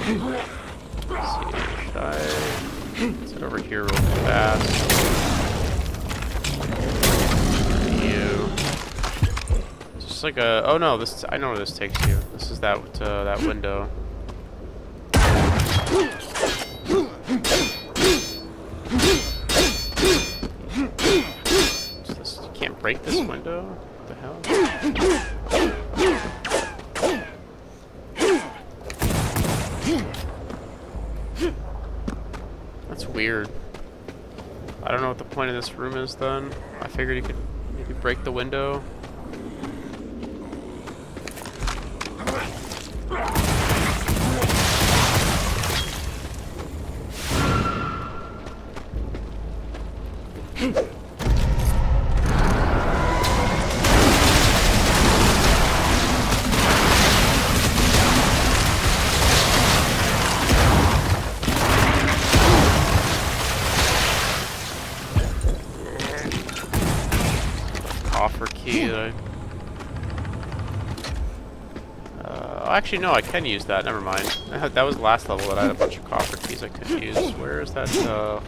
Let's see, should I sit over here real fast? You. It's just like a. Oh no, this. I know where this takes you. This is that window. You can't break this window? What the hell? That's weird. I don't know what the point of this room is then. I figured you could maybe break the window. Offer key that actually no, I can use that, never mind. That was the last level that I had a bunch of coffer keys I could use. Where is that Oh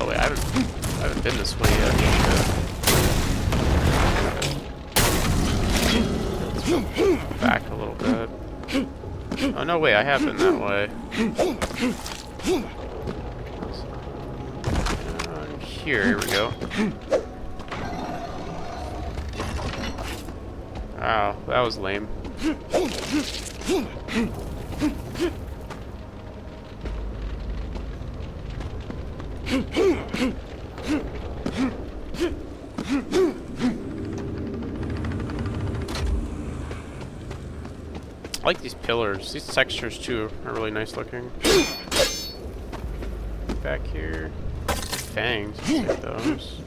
wait, I haven't been this way yet. Let's back a little bit. Oh no, wait, I have been that way. Here we go. Wow, that was lame. I like these pillars. These textures too are really nice looking. Back here. Fangs, take those.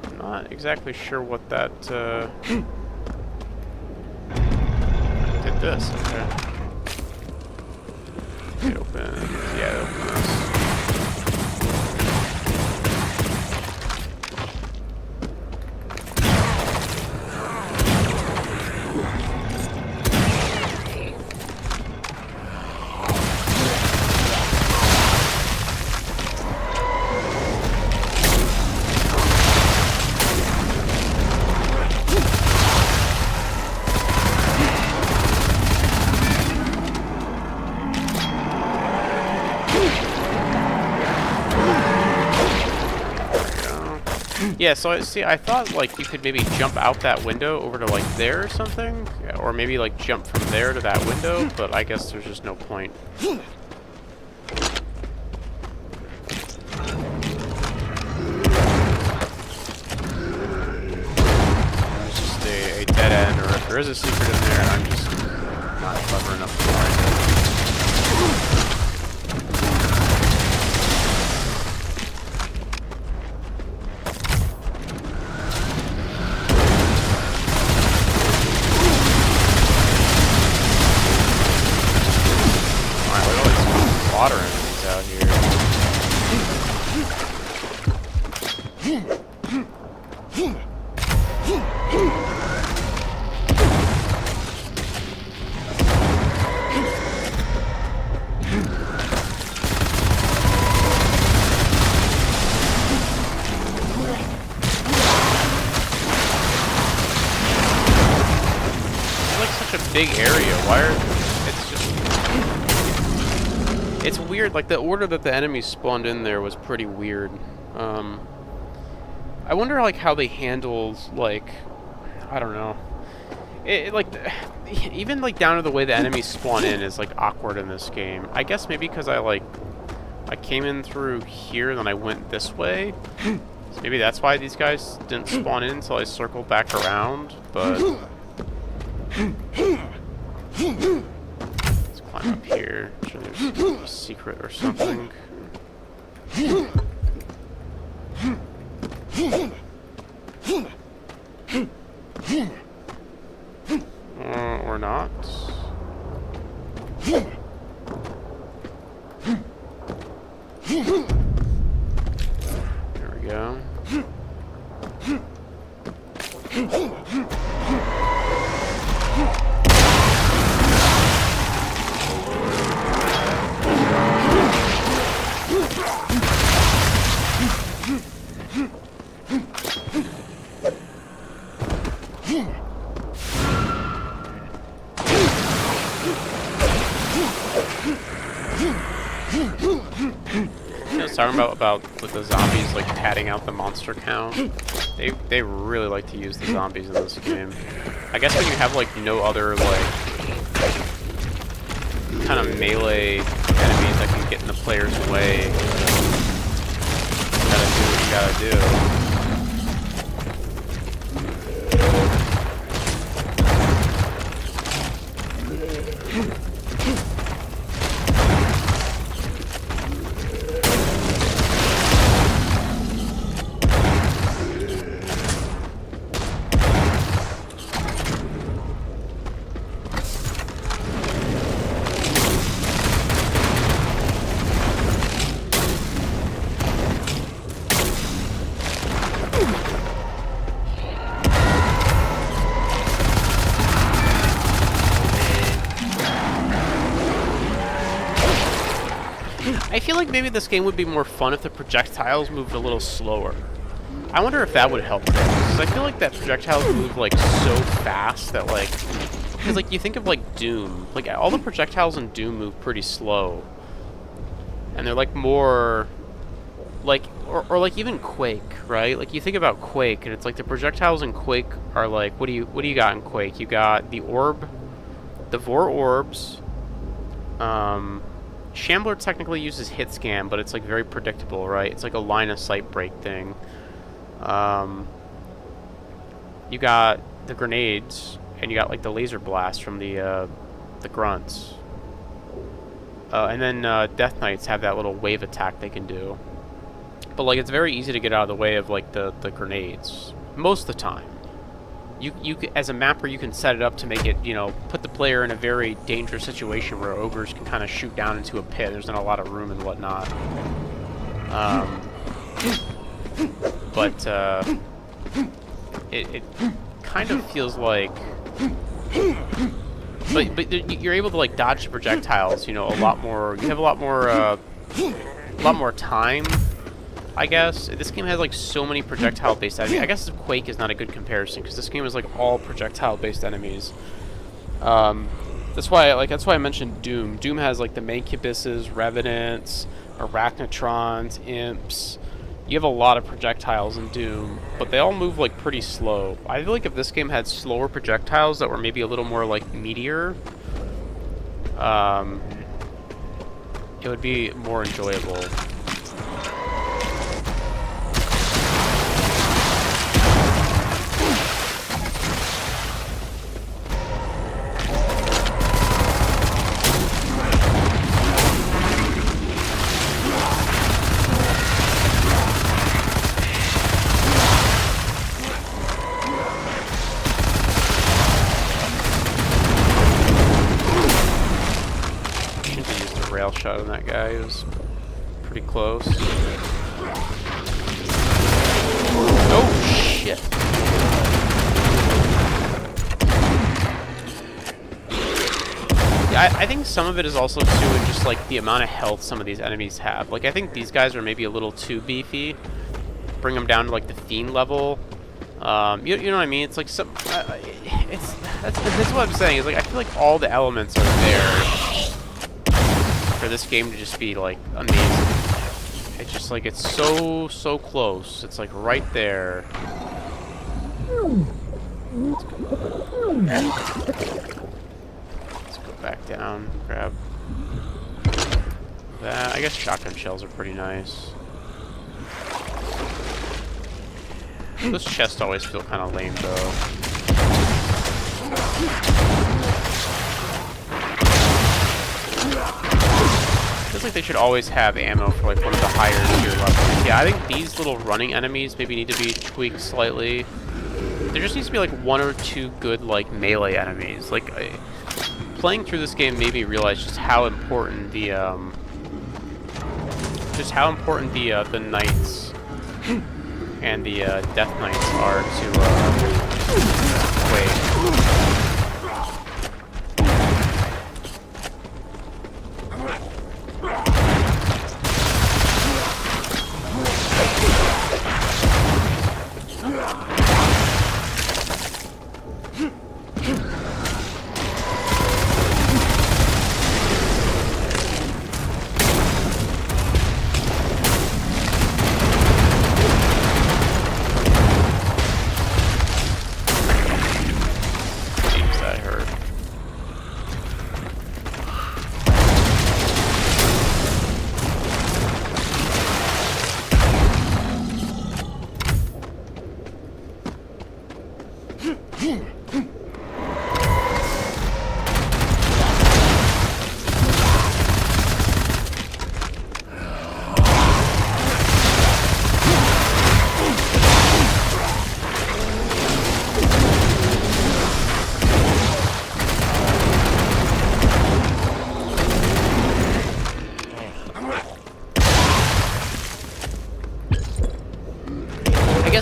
I'm not exactly sure what that did this, okay. Open. Yeah, open this. Yeah, so I thought like you could maybe jump out that window over to like there or something, or maybe like jump from there to that window, but I guess there's just no point. It's just a dead end, or if there is a secret in there, I'm just not clever enough to find it. Water enemies out here. It's like such a big area. Why are it's weird, like the order that the enemies spawned in there was pretty weird. I wonder like how they handled, like, I don't know. Like, even like down to the way the enemies spawn in is like awkward in this game. I guess maybe because I came in through here and then I went this way. So maybe that's why these guys didn't spawn in until I circled back around, but... Let's climb up here. Sure there's a secret or something. There we go. I was talking about with the zombies like padding out the monster count. They really like to use the zombies in this game. I guess when you have like no other like kind of melee enemies that can get in the player's way, you gotta do what you gotta do. I feel like maybe this game would be more fun if the projectiles moved a little slower. I wonder if that would help things. 'Cause I feel like that projectiles move like so fast that like, because like you think of like Doom, like all the projectiles in Doom move pretty slow, and they're like more like or like even Quake, right? Like you think about Quake, and it's like the projectiles in Quake are like, what do you got in Quake? You got the orb, the Vor orbs. Shambler technically uses hit scan, but it's like very predictable, right? It's like a line of sight break thing. You got the grenades, and you got like the laser blast from the grunts. And then Death Knights have that little wave attack they can do. But like it's very easy to get out of the way of like the grenades most of the time. You as a mapper, you can set it up to make it, you know, put the player in a very dangerous situation where ogres can kind of shoot down into a pit. There's not a lot of room and whatnot. But it kind of feels like, but you're able to like dodge the projectiles, you know, a lot more. You have a lot more time, I guess. This game has like so many projectile-based enemies. I guess Quake is not a good comparison because this game is like all projectile-based enemies. That's why I mentioned Doom. Doom has like the Mancubus's, Revenants, Arachnotrons, Imps. You have a lot of projectiles in Doom, but they all move like pretty slow. I feel like if this game had slower projectiles that were maybe a little more like meteor, it would be more enjoyable. Shot on that guy. It was pretty close. Oh shit. Yeah, I think some of it is also too in just like the amount of health some of these enemies have. Like I think these guys are maybe a little too beefy. Bring them down to like the Fiend level. You know what I mean? It's like some that's what I'm saying. Is like I feel like all the elements are there for this game to just be like amazing. It's just like it's so close. It's like right there. Let's go back down, grab that. I guess shotgun shells are pretty nice. Those chests always feel kind of lame though. Feels like they should always have ammo for like one of the higher tier levels. Yeah, I think these little running enemies maybe need to be tweaked slightly. There just needs to be like one or two good like melee enemies. Like playing through this game made me realize just how important the just how important the knights and the death knights are to Quake.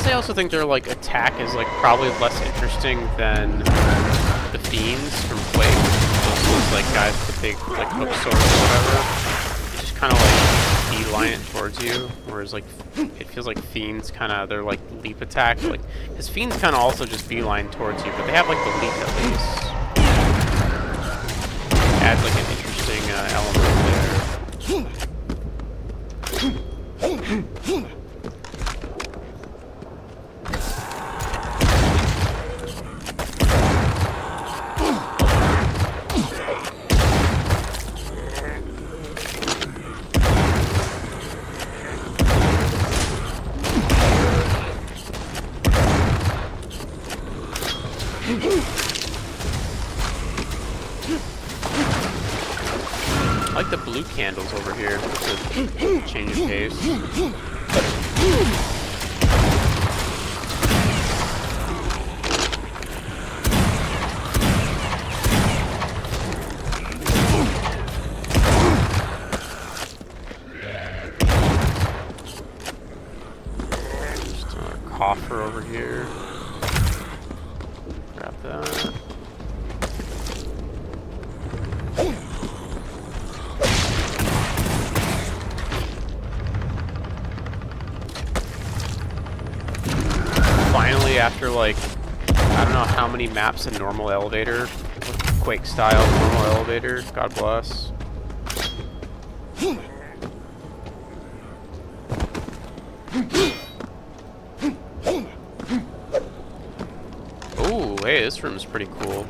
I also think their like attack is like probably less interesting than the fiends from Quake. Those like guys with the big like hook swords or whatever, just kind of like beeline towards you. Whereas like it feels like fiends kind of their like leap attack, like because fiends kind of also just beeline towards you, but they have like the leap at least. Adds like an interesting element there. I like the blue candles over here. It's a change of pace. Just another coffer over here. Grab that. Finally, after like, I don't know how many maps in normal elevator, Quake style normal elevator, God bless. Oh, hey, this room is pretty cool.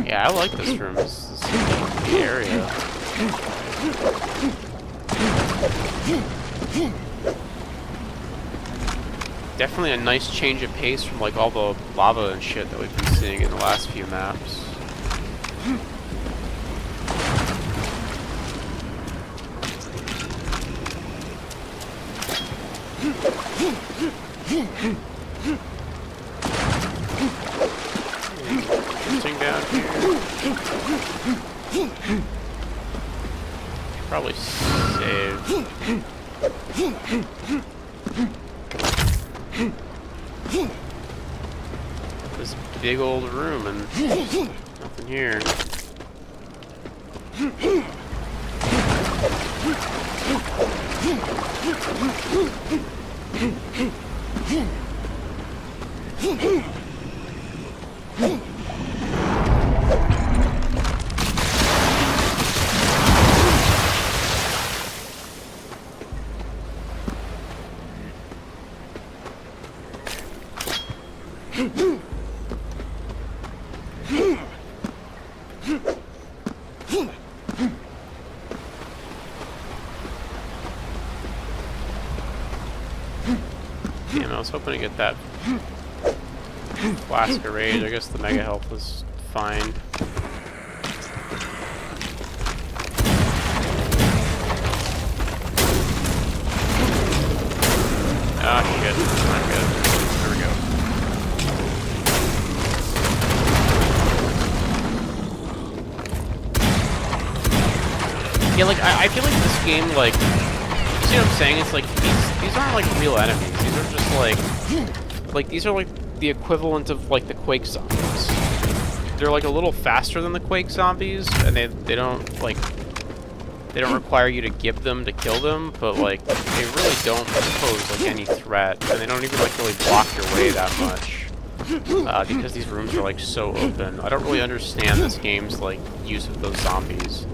Yeah, I like this room. This is the area. Definitely a nice change of pace from like all the lava and shit that we've been seeing in the last few maps. Anything down here? Probably save. This big old room and nothing here. Damn, I was hoping to get that Flask of Rage. I guess the Mega Health was fine. Ah, shit. Not good. There we go. Yeah, like, I feel like this game, like, you see what I'm saying? It's like, these aren't, like, real enemies. These are just, like, these are, like, the equivalent of, like, the Quake zombies. They're, like, a little faster than the Quake zombies, and they don't, like, they don't require you to give them to kill them, but, like, they really don't pose, like, any threat, and they don't even, like, really block your way that much. Because these rooms are, like, so open. I don't really understand this game's, like, use of those zombies.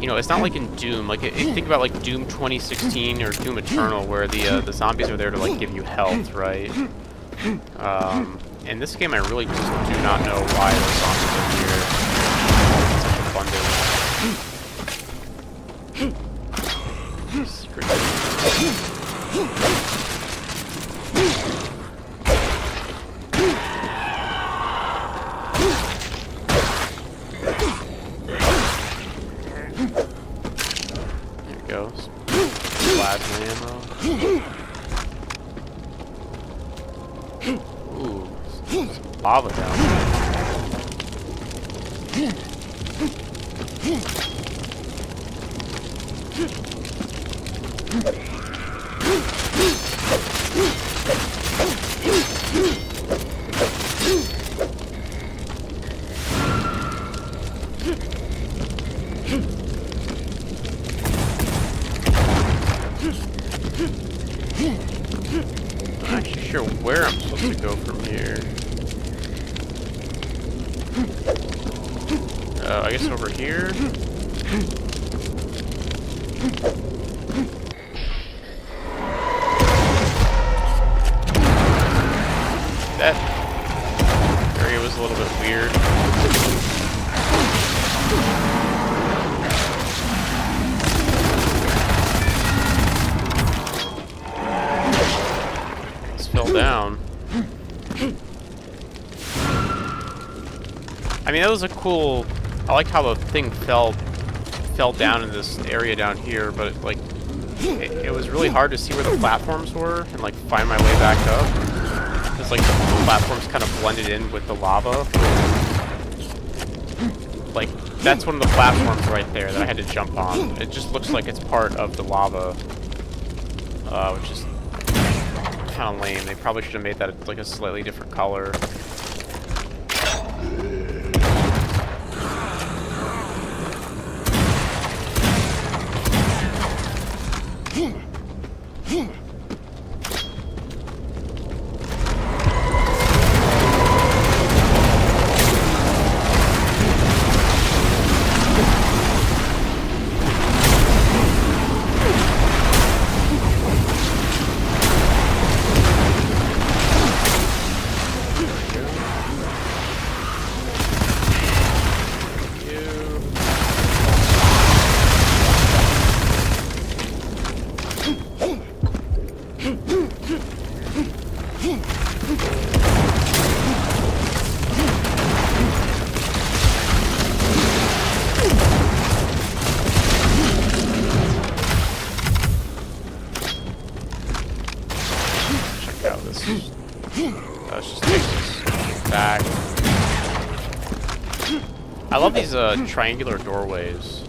You know, it's not like in Doom. Like, think about, like, Doom 2016 or Doom Eternal, where the zombies are there to, like, give you health, right? In this game, I really just do not know why the zombies are here in such abundance. There it goes. Plasma ammo. Ooh, some lava down there. I'm not actually sure where I'm supposed to go from here. I guess over here? That area was a little bit weird. Fell down. I mean, that was a cool. I like how the thing fell down in this area down here, but like, it was really hard to see where the platforms were and like find my way back up. Because like the platforms kind of blended in with the lava. Like that's one of the platforms right there that I had to jump on. It just looks like it's part of the lava, which is kind of lame. They probably should have made that like a slightly different color. Let's just take this back. I love these triangular doorways.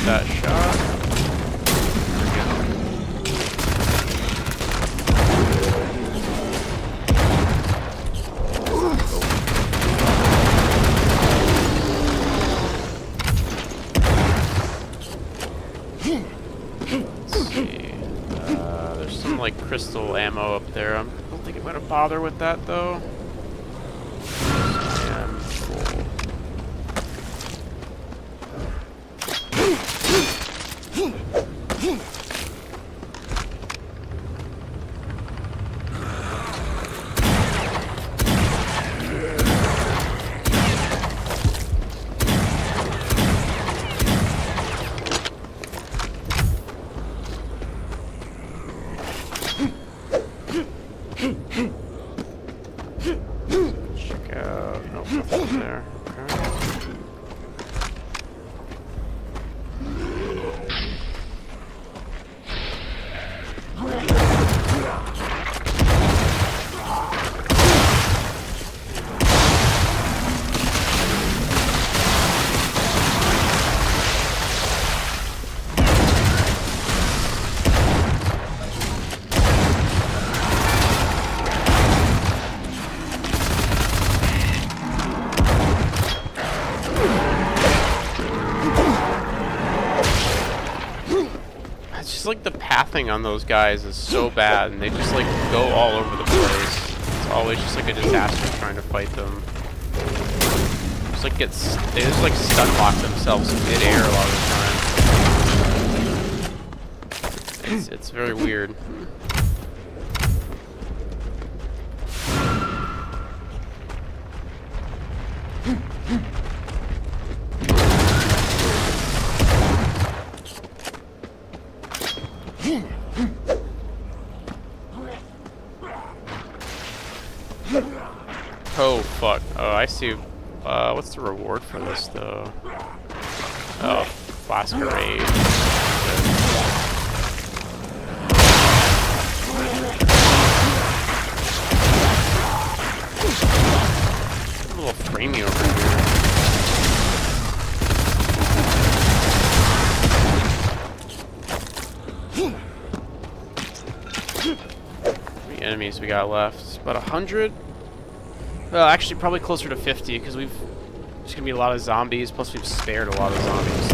That shot. Let's see. There's some like crystal ammo up there. I don't think I'm gonna bother with that though. Cool. It's just like the pathing on those guys is so bad, and they just like go all over the place. It's always just like a disaster trying to fight them. Just like they just like stun lock themselves in midair a lot of the time. It's very weird. Oh fuck. Oh, I see. What's the reward for this though? Oh, Flaskerade. A little framey over here. How many enemies we got left? About 100? Well, actually, probably closer to 50, because there's gonna be a lot of zombies, plus we've spared a lot of zombies.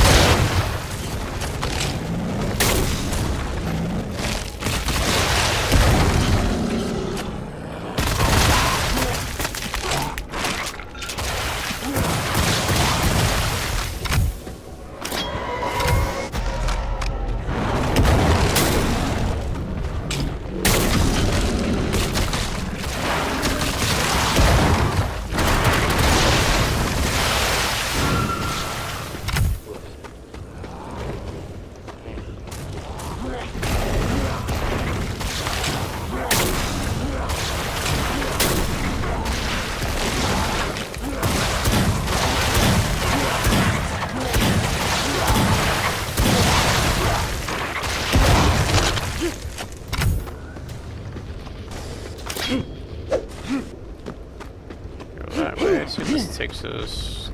Takes us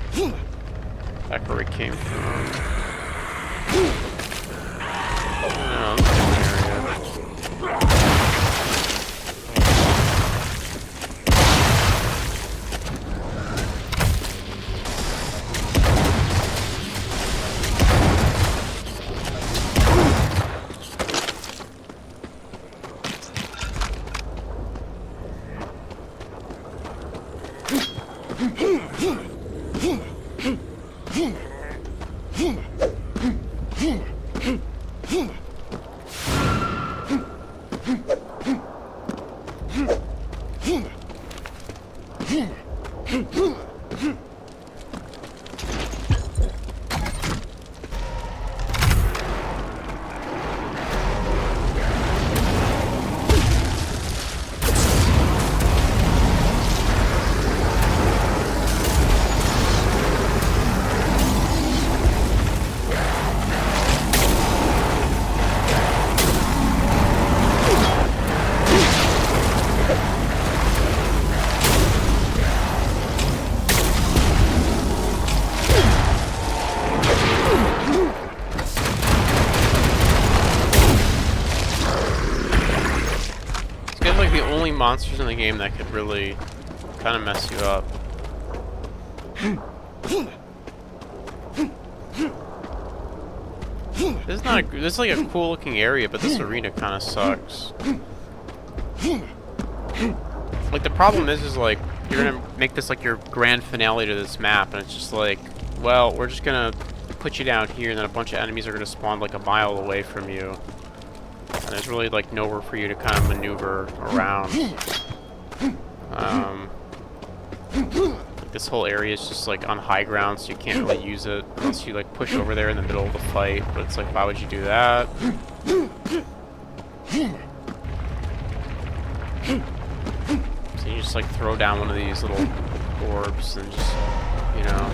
back where we came from. No, this is an area. Monsters in the game that could really kind of mess you up. This is like a cool looking area, but this arena kind of sucks. Like the problem is like you're gonna make this like your grand finale to this map, and it's just like, well, we're just gonna put you down here, and then a bunch of enemies are gonna spawn like a mile away from you. And there's really like nowhere for you to kind of maneuver around. Like this whole area is just like on high ground, so you can't really use it unless you like push over there in the middle of the fight. But it's like, why would you do that? So you just like throw down one of these little orbs and just, you know.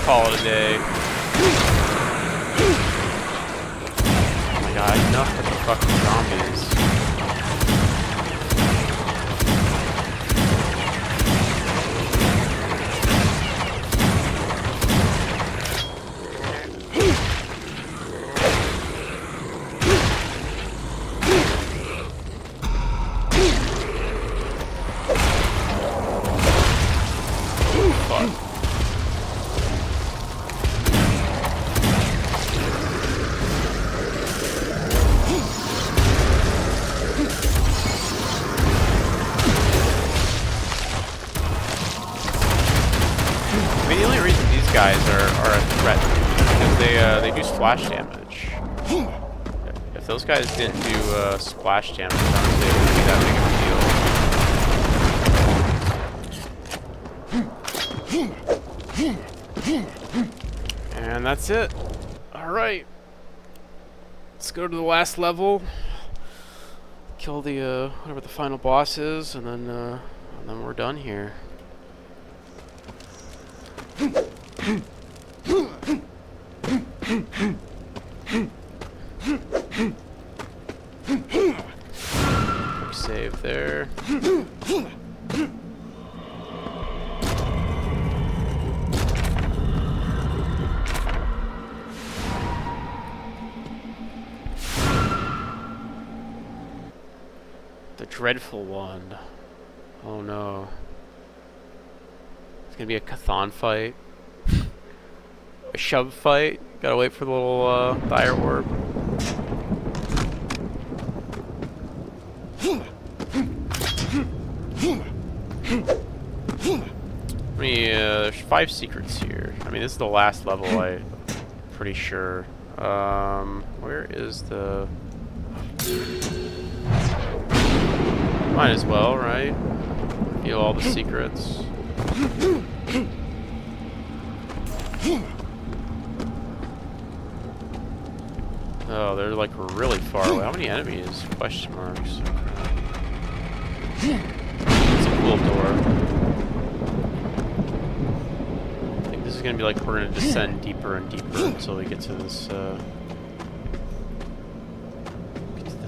Call it a day. Oh my god, enough with the fucking zombies. I mean, the only reason these guys are a threat to me is because they do splash damage. If those guys didn't do splash damage, honestly, it wouldn't be that big of a deal. And that's it. Alright. Let's go to the last level. Kill the whatever the final boss is, and then we're done here. Quick save there. The dreadful one. Oh no. It's gonna be a Chthon fight. A shove fight. Gotta wait for the little fire orb. I mean, there's 5 secrets here. I mean, this is the last level, I'm pretty sure. Where is the... Might as well, right? Reveal all the secrets. Oh, they're like really far away. How many enemies? Question marks. It's a cool door. I think this is gonna be like we're gonna descend deeper and deeper until we get to this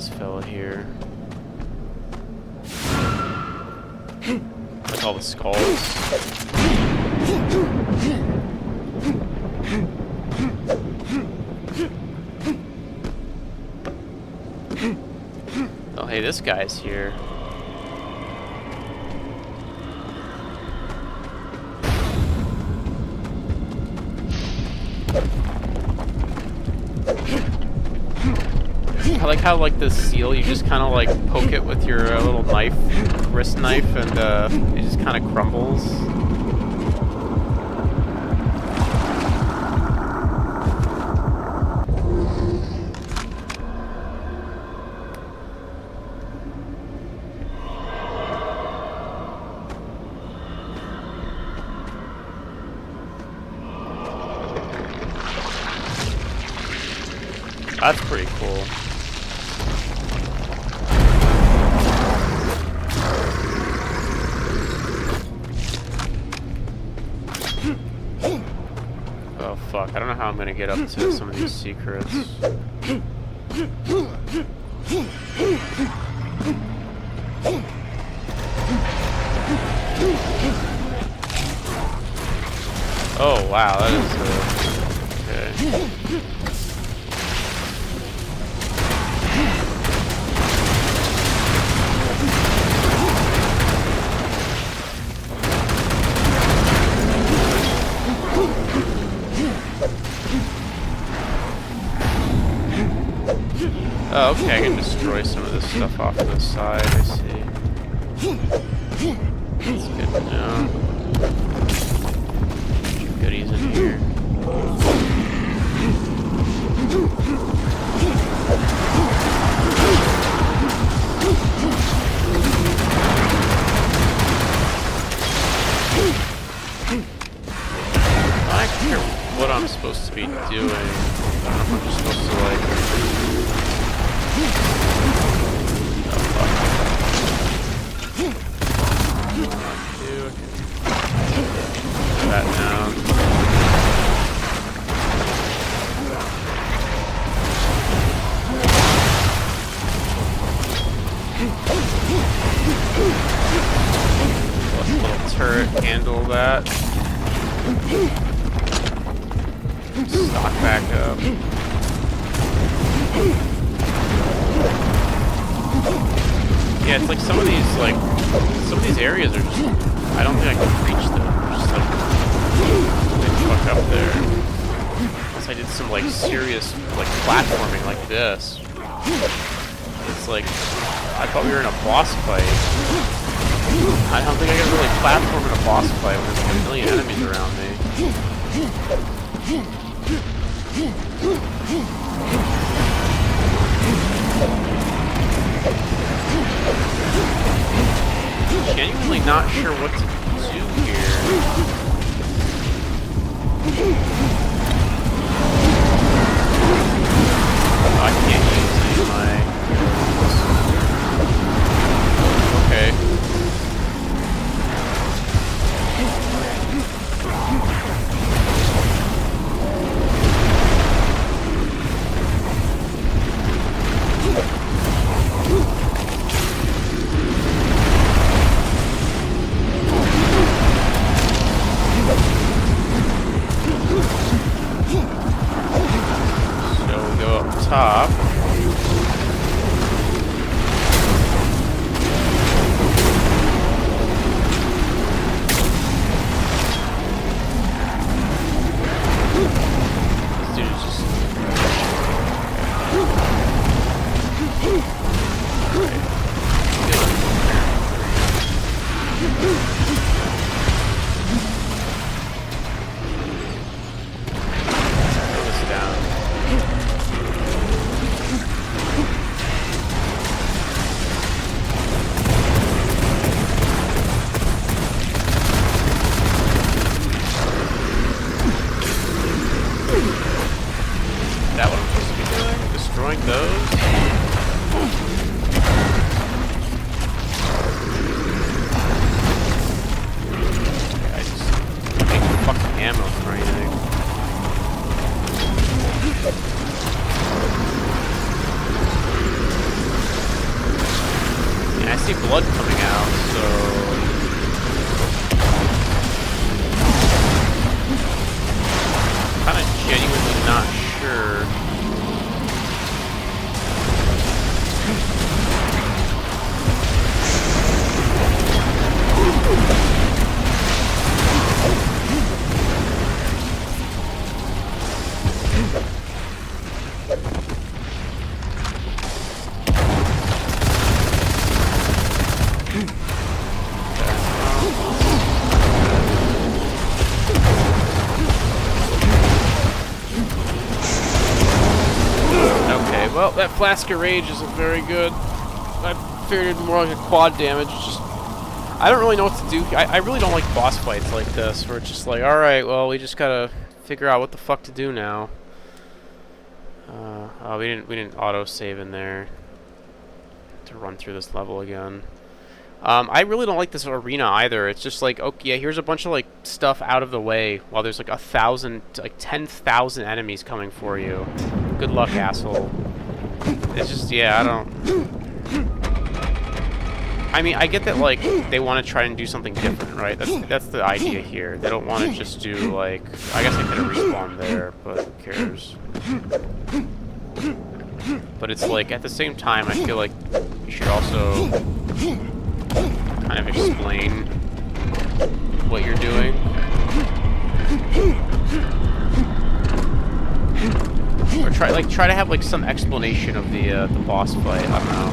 fella here. Like all the skulls. Oh, hey, this guy's here. I like how, like, the seal, you just kind of, like, poke it with your little knife, wrist knife, and it just kind of crumbles. That's pretty cool. Oh fuck, I don't know how I'm gonna get up to some of these secrets. Oh wow, that is okay. Oh, okay, I can destroy some of this stuff off to the side, I see. That's good to know. Some goodies in here. I don't care what I'm supposed to be doing. I don't know if I'm just supposed to, like... That down. Let the little turret handle that. Stock back up. Yeah, it's like some of these areas are just, I don't think I can reach them. just like truck up there. Unless I did some like serious like platforming like this. It's like I thought we were in a boss fight. I don't think I can really platform in a boss fight when there's like a million enemies around me. Genuinely not sure what to do here. Oh, I can't use any of my... Okay. Top. This dude is just... Throw this down. That what I'm supposed to be doing? Destroying those? Okay, I just make fucking ammo for anything. Yeah, I see blood coming out, so... I'm kinda genuinely not sure. Well, that Flask of Rage isn't very good. I figured it'd be more like a quad damage. It's just, I don't really know what to do. I really don't like boss fights like this, where it's just like, alright, well, we just gotta figure out what the fuck to do now. Oh, we didn't auto-save in there to run through this level again. I really don't like this arena either. It's just like, okay, yeah, here's a bunch of like stuff out of the way while there's like 1,000, like 10,000 enemies coming for you. Good luck, asshole. It's just, yeah, I don't... I mean, I get that, like, they want to try and do something different, right? That's the idea here. They don't want to just do, like... I guess I could have respawned there, but who cares? But it's like, at the same time, I feel like you should also kind of explain what you're doing. Or try to have like some explanation of the boss fight. I don't know.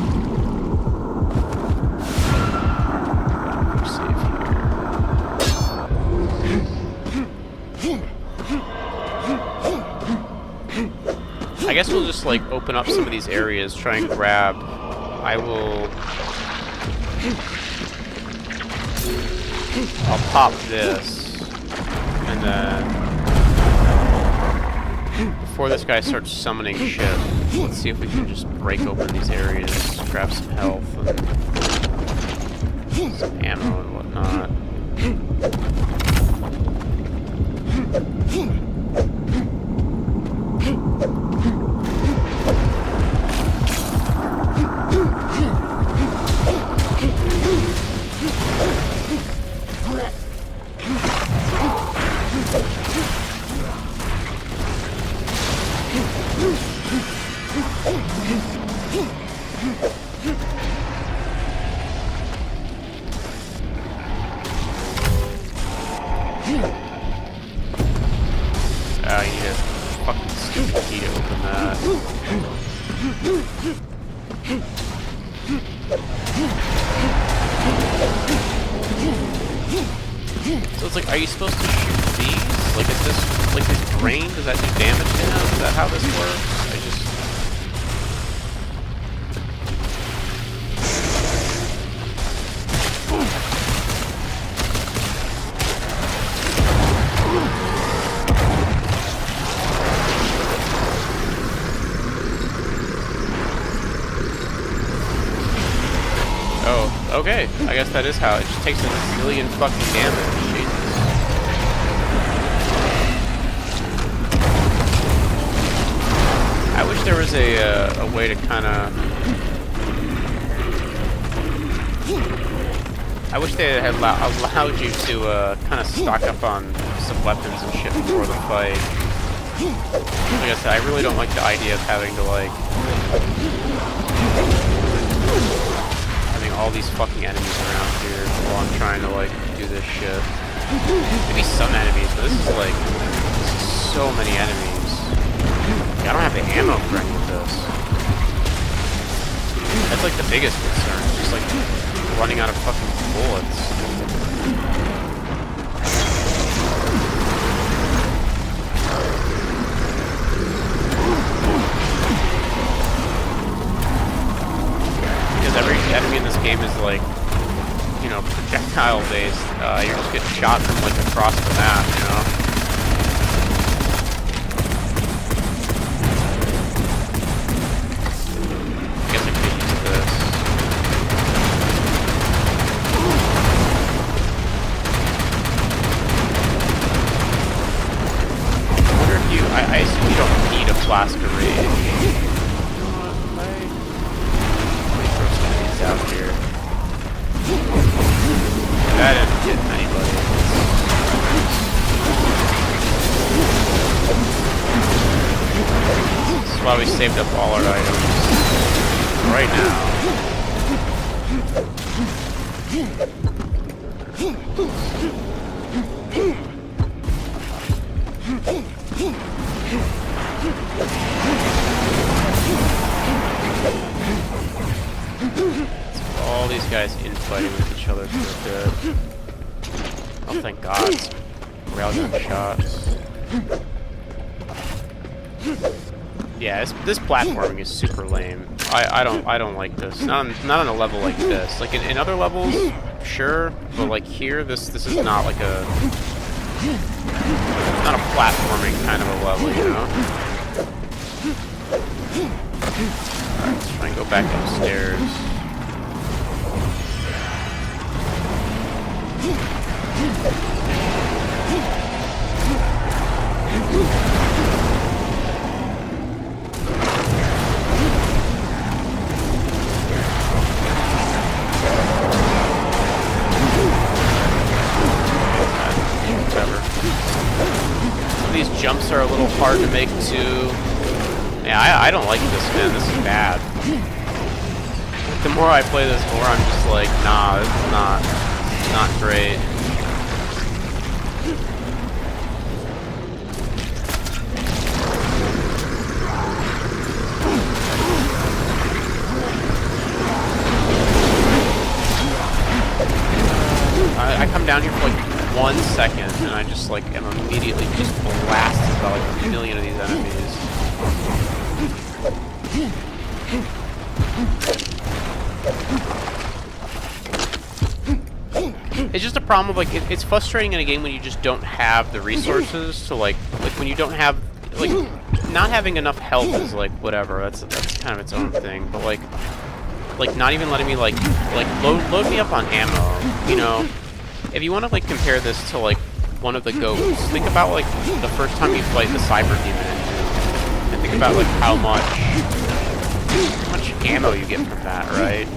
Save here. I guess we'll just like open up some of these areas, try and grab. I'll pop this, and then. Before this guy starts summoning shit, let's see if we can just break open these areas, grab some health, and some ammo and whatnot. Oh, you need a fucking stupid key to open that. So it's like, are you supposed to shoot these? Like, is this, like, his brain, does that do damage to him? Is that how this works? I just... Oh, okay. I guess that is how. It just takes a million fucking damage. Jesus. I wish there was a way to kind of... I wish they had allowed you to kind of stock up on some weapons and shit before the fight. Like I said, I really don't like the idea of having to, like... all these fucking enemies around here while I'm trying to, like, do this shit. Maybe some enemies, but this is, like, so many enemies. Like, I don't have the ammo for any of this. That's, like, the biggest concern. It's just, like, running out of fucking bullets. Every enemy in this game is like, you know, projectile based. You're just getting shot from like across the map, you know. I guess I could use this. I wonder if you, I assume you don't need a flask of rage. Out here. That didn't get anybody. This is why we saved up all our items right now. All these guys infighting with each other for a bit. Oh, thank God. Railgun shots. Yeah, this platforming is super lame. I don't like this. Not on a level like this. Like in other levels, sure, but like here, this is not like a not a platforming kind of a level, you know. Alright, let's try and go back upstairs. Whatever. Some of these jumps are a little hard to make too. Yeah, I don't like this, man. This is bad. The more I play this, the more I'm just like, nah, this is not great. I come down here for like 1 second, and I just like am immediately just blasted by like a million of these enemies. It's just a problem of like it's frustrating in a game when you just don't have the resources to like when you don't have like not having enough health is like whatever, that's kind of its own thing, but like not even letting me like load me up on ammo, you know. If you want to like compare this to like one of the goats, think about like the first time you fight the cyber demon engine, and think about like how much ammo you get from that, right?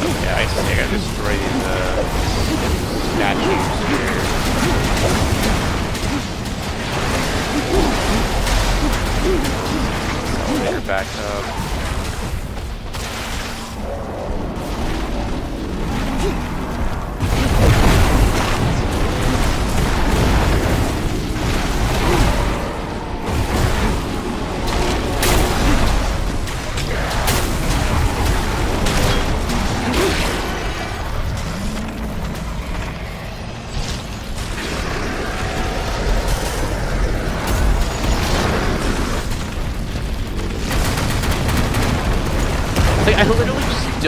Yeah, I see. I gotta destroy these statues here. Elevator back up.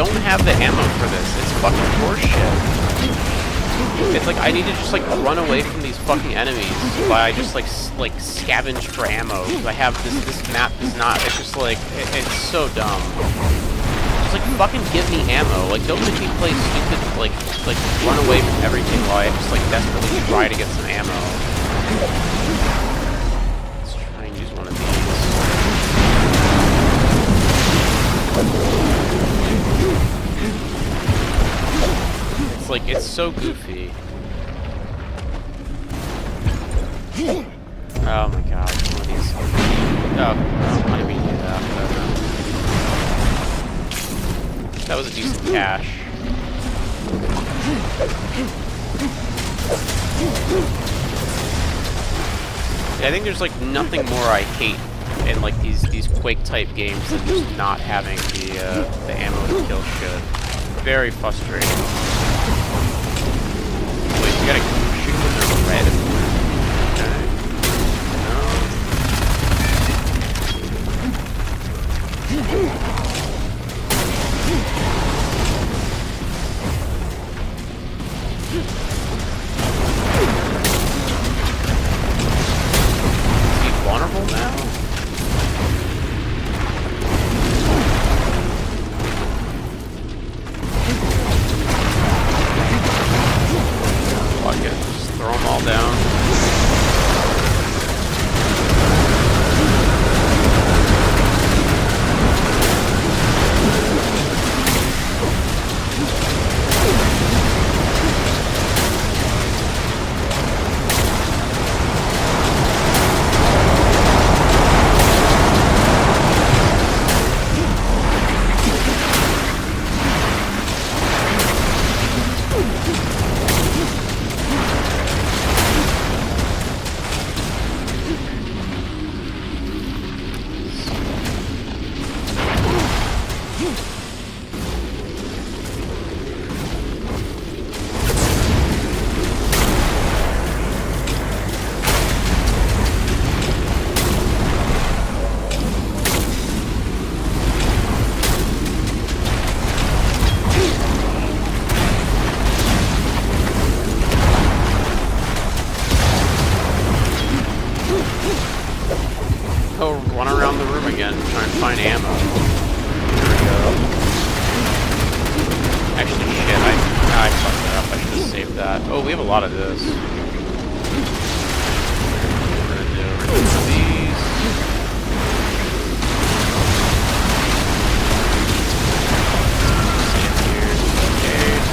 don't have the ammo for this. It's fucking horseshit. It's like I need to just like run away from these fucking enemies by just like scavenge for ammo. I have this map does not. It's just like it's so dumb. Just like fucking give me ammo. Like don't make me play stupid like run away from everything while I just like desperately try to get some ammo. Let's try and use one of these. It's like, it's so goofy. Oh my god, one of these. Oh, I didn't mean to do that. That was a decent cache. Yeah, I think there's like nothing more I hate in like these Quake type games than just not having the ammo to kill shit. Very frustrating. Wait, you gotta shoot when they're red. Okay. No. Is he vulnerable now? Just throw them all down. Run around the room again, try and find ammo. There we go. Actually, shit, I fucked that up. I should have saved that. Oh, we have a lot of this. What we're gonna do, we're gonna do these. Save here. Okay.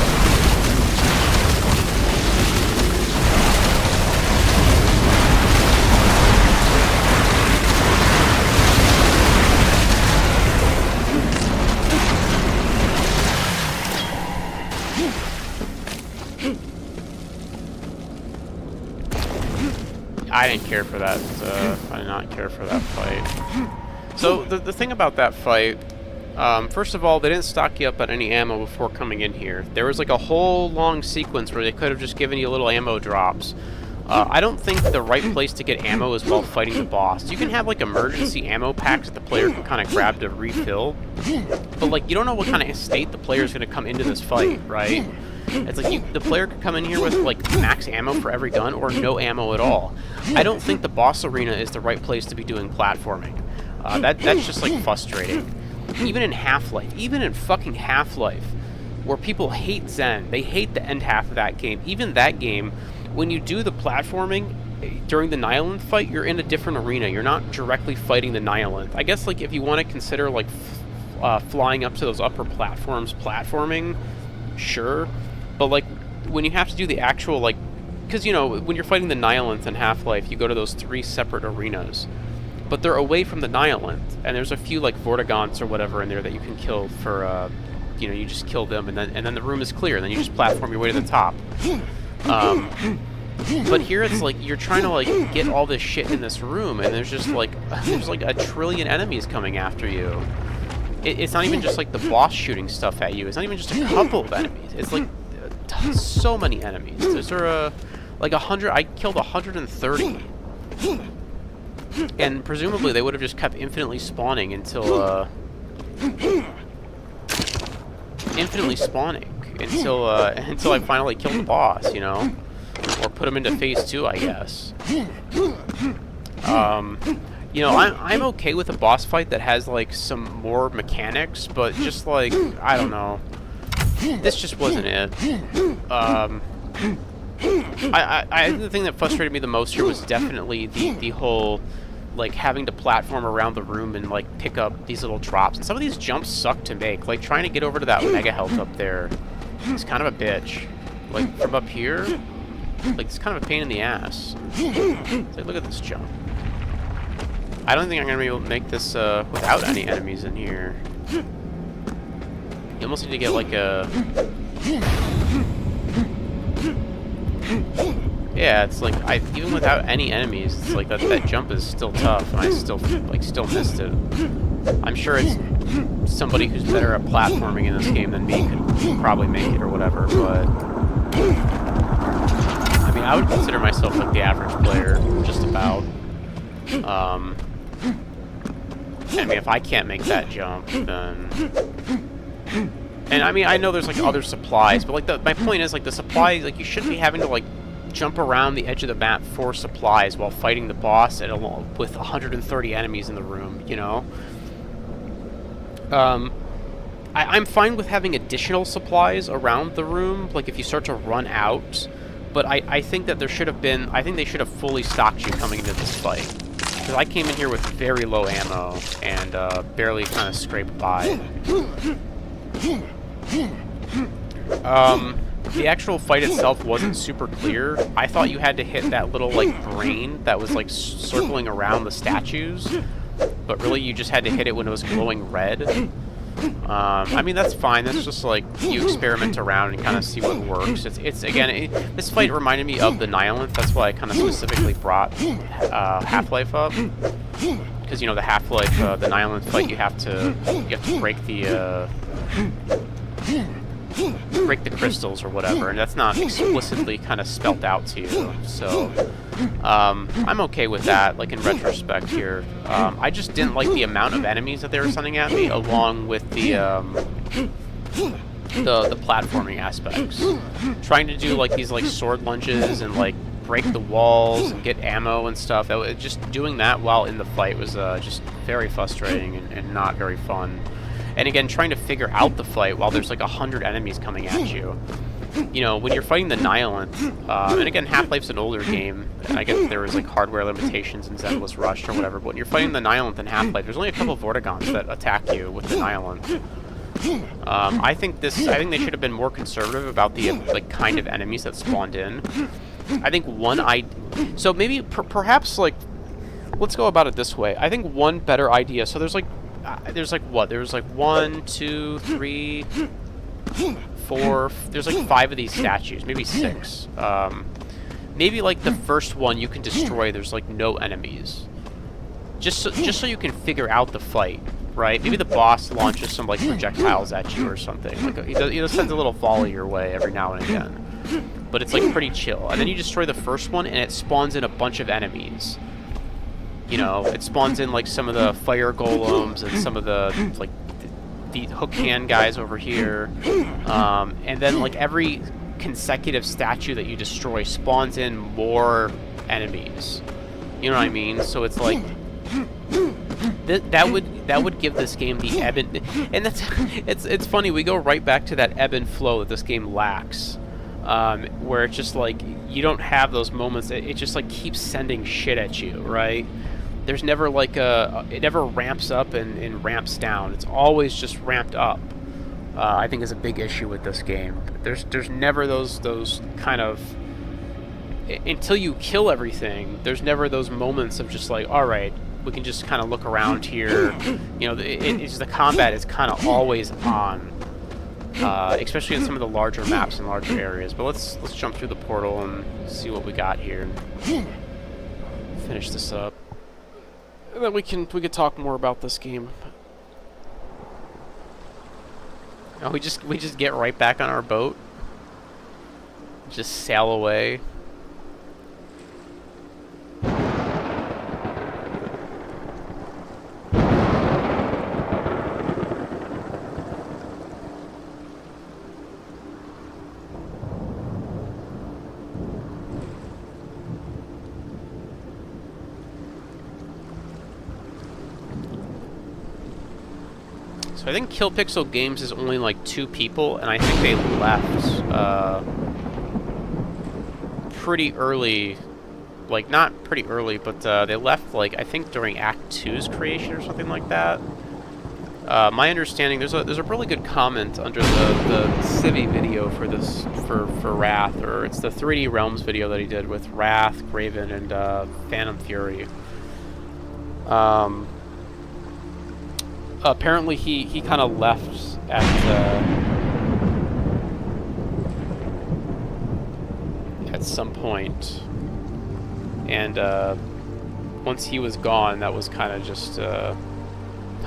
I didn't care for that. I did not care for that fight. So the thing about that fight, first of all, they didn't stock you up on any ammo before coming in here. There was like a whole long sequence where they could have just given you little ammo drops. I don't think the right place to get ammo is while fighting the boss. You can have like emergency ammo packs that the player can kind of grab to refill, but like you don't know what kind of state the player is going to come into this fight, right? It's like the player could come in here with like max ammo for every gun or no ammo at all. I don't think the boss arena is the right place to be doing platforming. That's just like frustrating. Even in Half-Life, even in fucking Half-Life, where people hate Zen, they hate the end half of that game. Even that game, when you do the platforming during the Nihilith fight, you're in a different arena. You're not directly fighting the Nihilith. I guess like if you want to consider like flying up to those upper platforms, platforming, sure. But like when you have to do the actual like, because you know when you're fighting the Nihilith in Half-Life, you go to those 3 separate arenas, but they're away from the Nihilith, and there's a few like Vortigaunts or whatever in there that you can kill for, you know, you just kill them, and then the room is clear, and then you just platform your way to the top. But here it's like you're trying to like get all this shit in this room, and there's like a trillion enemies coming after you. It's not even just like the boss shooting stuff at you. It's not even just a couple of enemies. It's like so many enemies. There's like 100. I killed 130, and presumably they would have just kept infinitely spawning until infinitely spawning until I finally killed the boss, you know, or put him into phase 2, I guess. You know, I'm okay with a boss fight that has like some more mechanics, but just like, I don't know, this just wasn't it. The thing that frustrated me the most here was definitely the whole, like, having to platform around the room and, like, pick up these little drops. And some of these jumps suck to make. Like, trying to get over to that mega health up there is kind of a bitch. Like, from up here, like, it's kind of a pain in the ass. Like, look at this jump. I don't think I'm going to be able to make this without any enemies in here. You almost need to get, like, a... Yeah, it's like, even without any enemies, it's like that jump is still tough, and I still missed it. I'm sure it's somebody who's better at platforming in this game than me could probably make it or whatever, but... I mean, I would consider myself like the average player, just about. I mean, if I can't make that jump, then... And I mean, I know there's like other supplies, but like my point is, like, the supplies, like, you shouldn't be having to like jump around the edge of the map for supplies while fighting the boss with 130 enemies in the room, you know? I'm fine with having additional supplies around the room, like if you start to run out, but I think that there should have been, I think they should have fully stocked you coming into this fight. Because I came in here with very low ammo and barely kind of scraped by. The actual fight itself wasn't super clear. I thought you had to hit that little, like, brain that was, like, circling around the statues, but really you just had to hit it when it was glowing red. I mean, that's fine. That's just, like, you experiment around and kind of see what works. It's again, this fight reminded me of the Nihilith. That's why I kind of specifically brought Half-Life up. Because, you know, the Half-Life, the Nihilith fight, you have to break the crystals or whatever, and that's not explicitly kind of spelt out to you, so I'm okay with that, like, in retrospect here. I just didn't like the amount of enemies that they were sending at me, along with the platforming aspects. Trying to do, like, these, like, sword lunges and, like, break the walls and get ammo and stuff, just doing that while in the fight was just very frustrating and not very fun. And again, trying to figure out the fight while there's like 100 enemies coming at you. You know, when you're fighting the Nihilith, and again, Half-Life's an older game, and I guess there was like hardware limitations and Zen was rushed or whatever, but when you're fighting the Nihilith in Half-Life, there's only a couple of Vortigaunts that attack you with the Nihilith. I think they should have been more conservative about the like kind of enemies that spawned in. I think so maybe perhaps, like, let's go about it this way. I think one better idea. So there's like 1, 2, 3, 4. There's like 5 of these statues, maybe 6. Maybe like the first one you can destroy. There's like no enemies. Just so you can figure out the fight, right? Maybe the boss launches some like projectiles at you or something. Like he sends a little volley your way every now and again. But it's like pretty chill. And then you destroy the first one, and it spawns in a bunch of enemies. You know, it spawns in like some of the fire golems and some of the like the hook hand guys over here. And then like every consecutive statue that you destroy spawns in more enemies. You know what I mean? So it's like that would give this game the ebb and that's it's funny, we go right back to that ebb and flow that this game lacks. Where it's just like you don't have those moments. It just like keeps sending shit at you, right? There's never like it never ramps up and ramps down. It's always just ramped up. I think is a big issue with this game. There's never those kind of, until you kill everything, there's never those moments of just like, all right, we can just kind of look around here. You know, the combat is kind of always on. Especially in some of the larger maps and larger areas. But let's jump through the portal and see what we got here and finish this up. And then we could talk more about this game. Oh, we just get right back on our boat. Just sail away. So I think Kill Pixel Games is only like 2 people, and I think they left pretty early. Like, not pretty early, but they left, like, I think during Act 2's creation or something like that. My understanding, there's a really good comment under the Civi video for this, for Wrath, or it's the 3D Realms video that he did with Wrath, Graven, and Phantom Fury. Apparently he kind of left at some point, and once he was gone, that was kind of just oh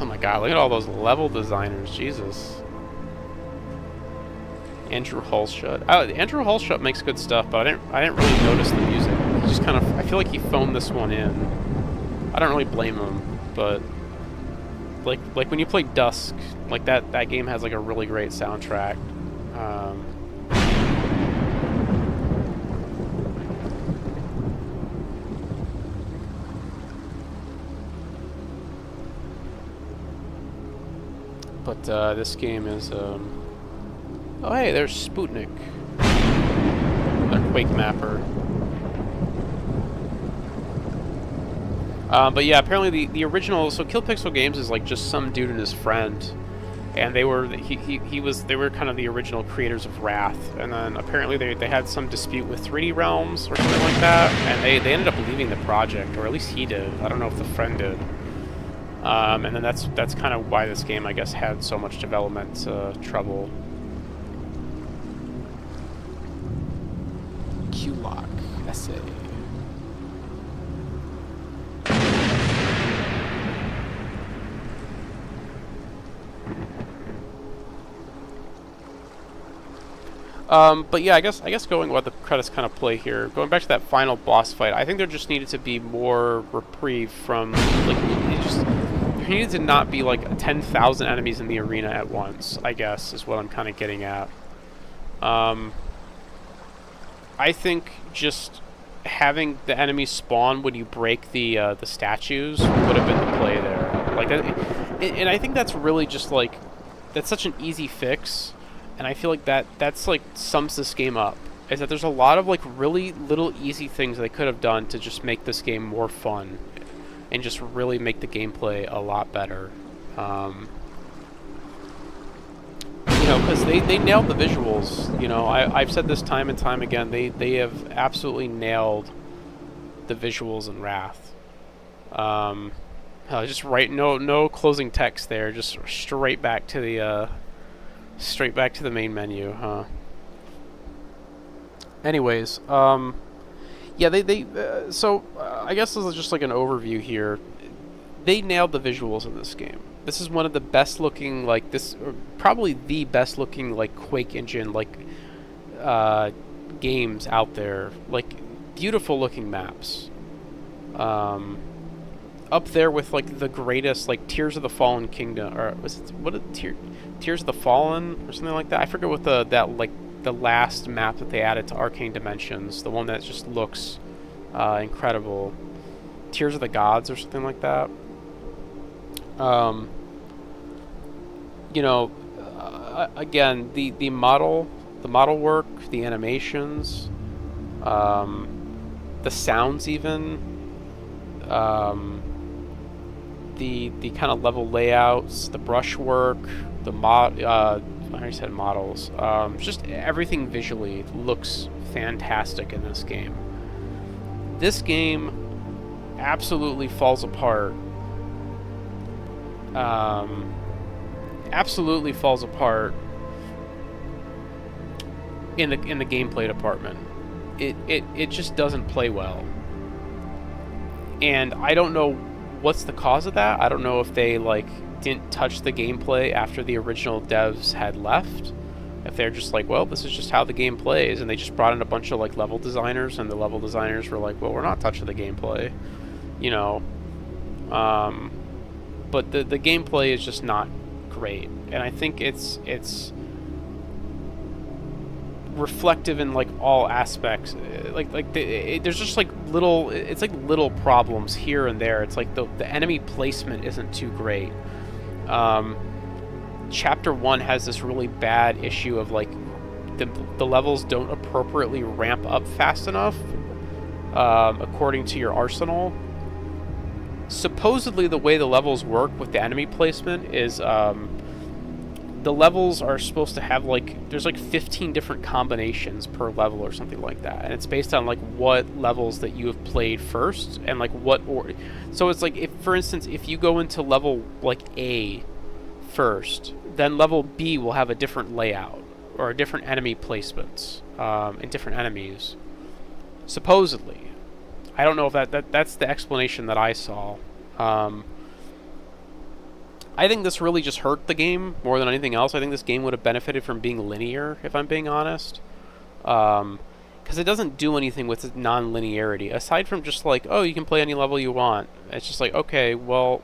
my god, look at all those level designers, Jesus. Andrew Hulshut. Andrew Hulshut makes good stuff, but I didn't really notice the music. He just kind of, I feel like he phoned this one in. I don't really blame him, but like when you play Dusk, like that game has like a really great soundtrack. But this game is oh hey, there's Sputnik, another Quake mapper. But yeah, apparently the original, so Kill Pixel Games is like just some dude and his friend, and they were kind of the original creators of Wrath, and then apparently they had some dispute with 3D Realms or something like that, and they ended up leaving the project, or at least he did. I don't know if the friend did. And then that's kind of why this game, I guess, had so much development trouble. Q-Lock essay. But yeah, I guess going what the credits kind of play here, going back to that final boss fight, I think there just needed to be more reprieve from, like, there needed to not be like 10,000 enemies in the arena at once, I guess, is what I'm kind of getting at. I think just having the enemies spawn when you break the statues would have been the play there. Like, and I think that's really just like, that's such an easy fix. And I feel like that's like sums this game up, is that there's a lot of like really little easy things they could have done to just make this game more fun and just really make the gameplay a lot better. You know, because they nailed the visuals. You know, I've said this time and time again, they have absolutely nailed the visuals in Wrath. Just no closing text there, just straight back to the main menu, huh? Anyways, yeah, so I guess this is just like an overview here. They nailed the visuals in this game. This is one of the best looking, like, probably the best looking, like, Quake engine, like, games out there. Like, beautiful looking maps. Up there with, like, the greatest, like, Tears of the Fallen Kingdom, or was it, Tears of the Fallen, or something like that? I forget what the last map that they added to Arcane Dimensions, the one that just looks incredible. Tears of the Gods, or something like that. You know, again, the model work, the animations, the sounds even, the kind of level layouts, the brushwork, I already said models. Just everything visually looks fantastic in this game. This game absolutely falls apart. Absolutely falls apart in the gameplay department. It just doesn't play well. And I don't know what's the cause of that. I don't know if they like didn't touch the gameplay after the original devs had left. If they're just like, well, this is just how the game plays, and they just brought in a bunch of like level designers, and the level designers were like, well, we're not touching the gameplay, you know. But the gameplay is just not great, and I think it's reflective in like all aspects. There's just like little problems here and there. It's like the enemy placement isn't too great. Chapter 1 has this really bad issue of like the levels don't appropriately ramp up fast enough according to your arsenal. Supposedly the way the levels work with the enemy placement is the levels are supposed to have like, there's like 15 different combinations per level or something like that, and it's based on like what levels that you have played first and like what order. So it's like, if for instance, if you go into level like A first, then level B will have a different layout or a different enemy placements and different enemies, supposedly. I don't know if that's the explanation that I saw. I think this really just hurt the game more than anything else. I think this game would have benefited from being linear, if I'm being honest. Because it doesn't do anything with its non-linearity, aside from just like, oh, you can play any level you want. It's just like, okay, well,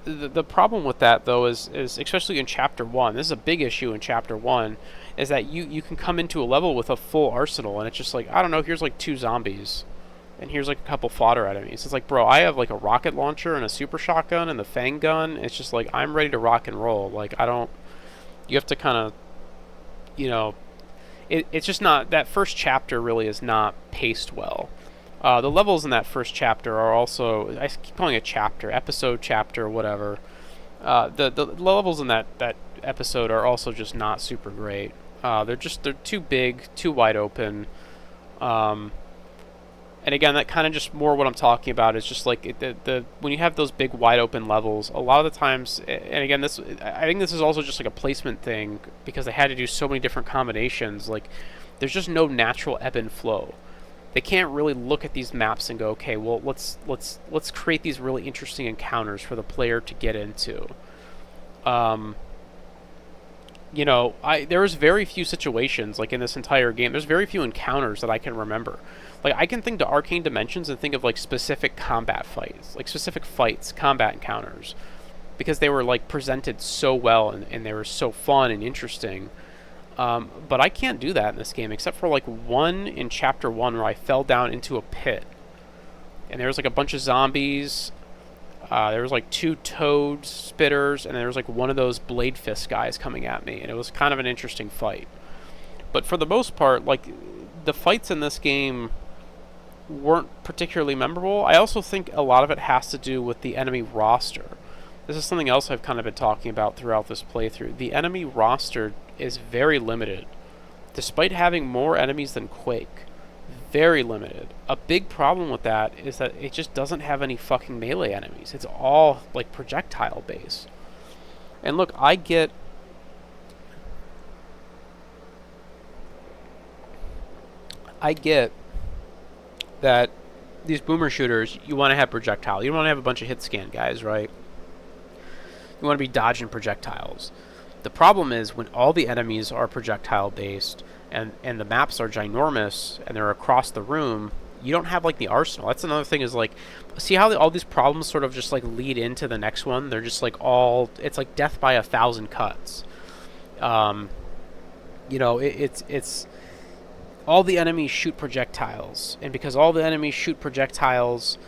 the problem with that, though, is especially in Chapter 1, this is a big issue in Chapter 1, is that you can come into a level with a full arsenal, and it's just like, I don't know, here's like 2 zombies. And here's like a couple fodder enemies. It's like, bro, I have like a rocket launcher and a super shotgun and the fang gun. It's just like, I'm ready to rock and roll. Like, I don't... You have to kind of... You know... It's just not... That first chapter really is not paced well. The levels in that first chapter are also... I keep calling it chapter. Episode, chapter, whatever. The levels in that episode are also just not super great. They're too big, too wide open. And again, that kind of just more what I'm talking about is just like when you have those big wide open levels, a lot of the times, and again, I think this is also just like a placement thing because they had to do so many different combinations. Like, there's just no natural ebb and flow. They can't really look at these maps and go, okay, well, let's create these really interesting encounters for the player to get into. You know, there's very few situations, like in this entire game, there's very few encounters that I can remember. Like, I can think to Arcane Dimensions and think of, like, specific combat fights. Like, specific fights, combat encounters. Because they were, like, presented so well and they were so fun and interesting. But I can't do that in this game, except for, like, one in Chapter 1 where I fell down into a pit. And there was, like, a bunch of zombies. There was, like, 2 toad spitters, and there was, like, one of those blade fist guys coming at me. And it was kind of an interesting fight. But for the most part, like, the fights in this game weren't particularly memorable. I also think a lot of it has to do with the enemy roster. This is something else I've kind of been talking about throughout this playthrough. The enemy roster is very limited, despite having more enemies than Quake. Very limited. A big problem with that is that it just doesn't have any fucking melee enemies. It's all, like, projectile based. And look, I get that these boomer shooters, you want to have projectile. You don't want to have a bunch of hit scan guys, right? You want to be dodging projectiles. The problem is when all the enemies are projectile based and the maps are ginormous and they're across the room, you don't have like the arsenal. That's another thing is like, see how all these problems sort of just like lead into the next one? They're just like all, it's like death by 1,000 cuts. You know, it's all the enemies shoot projectiles, and because all the enemies shoot projectiles,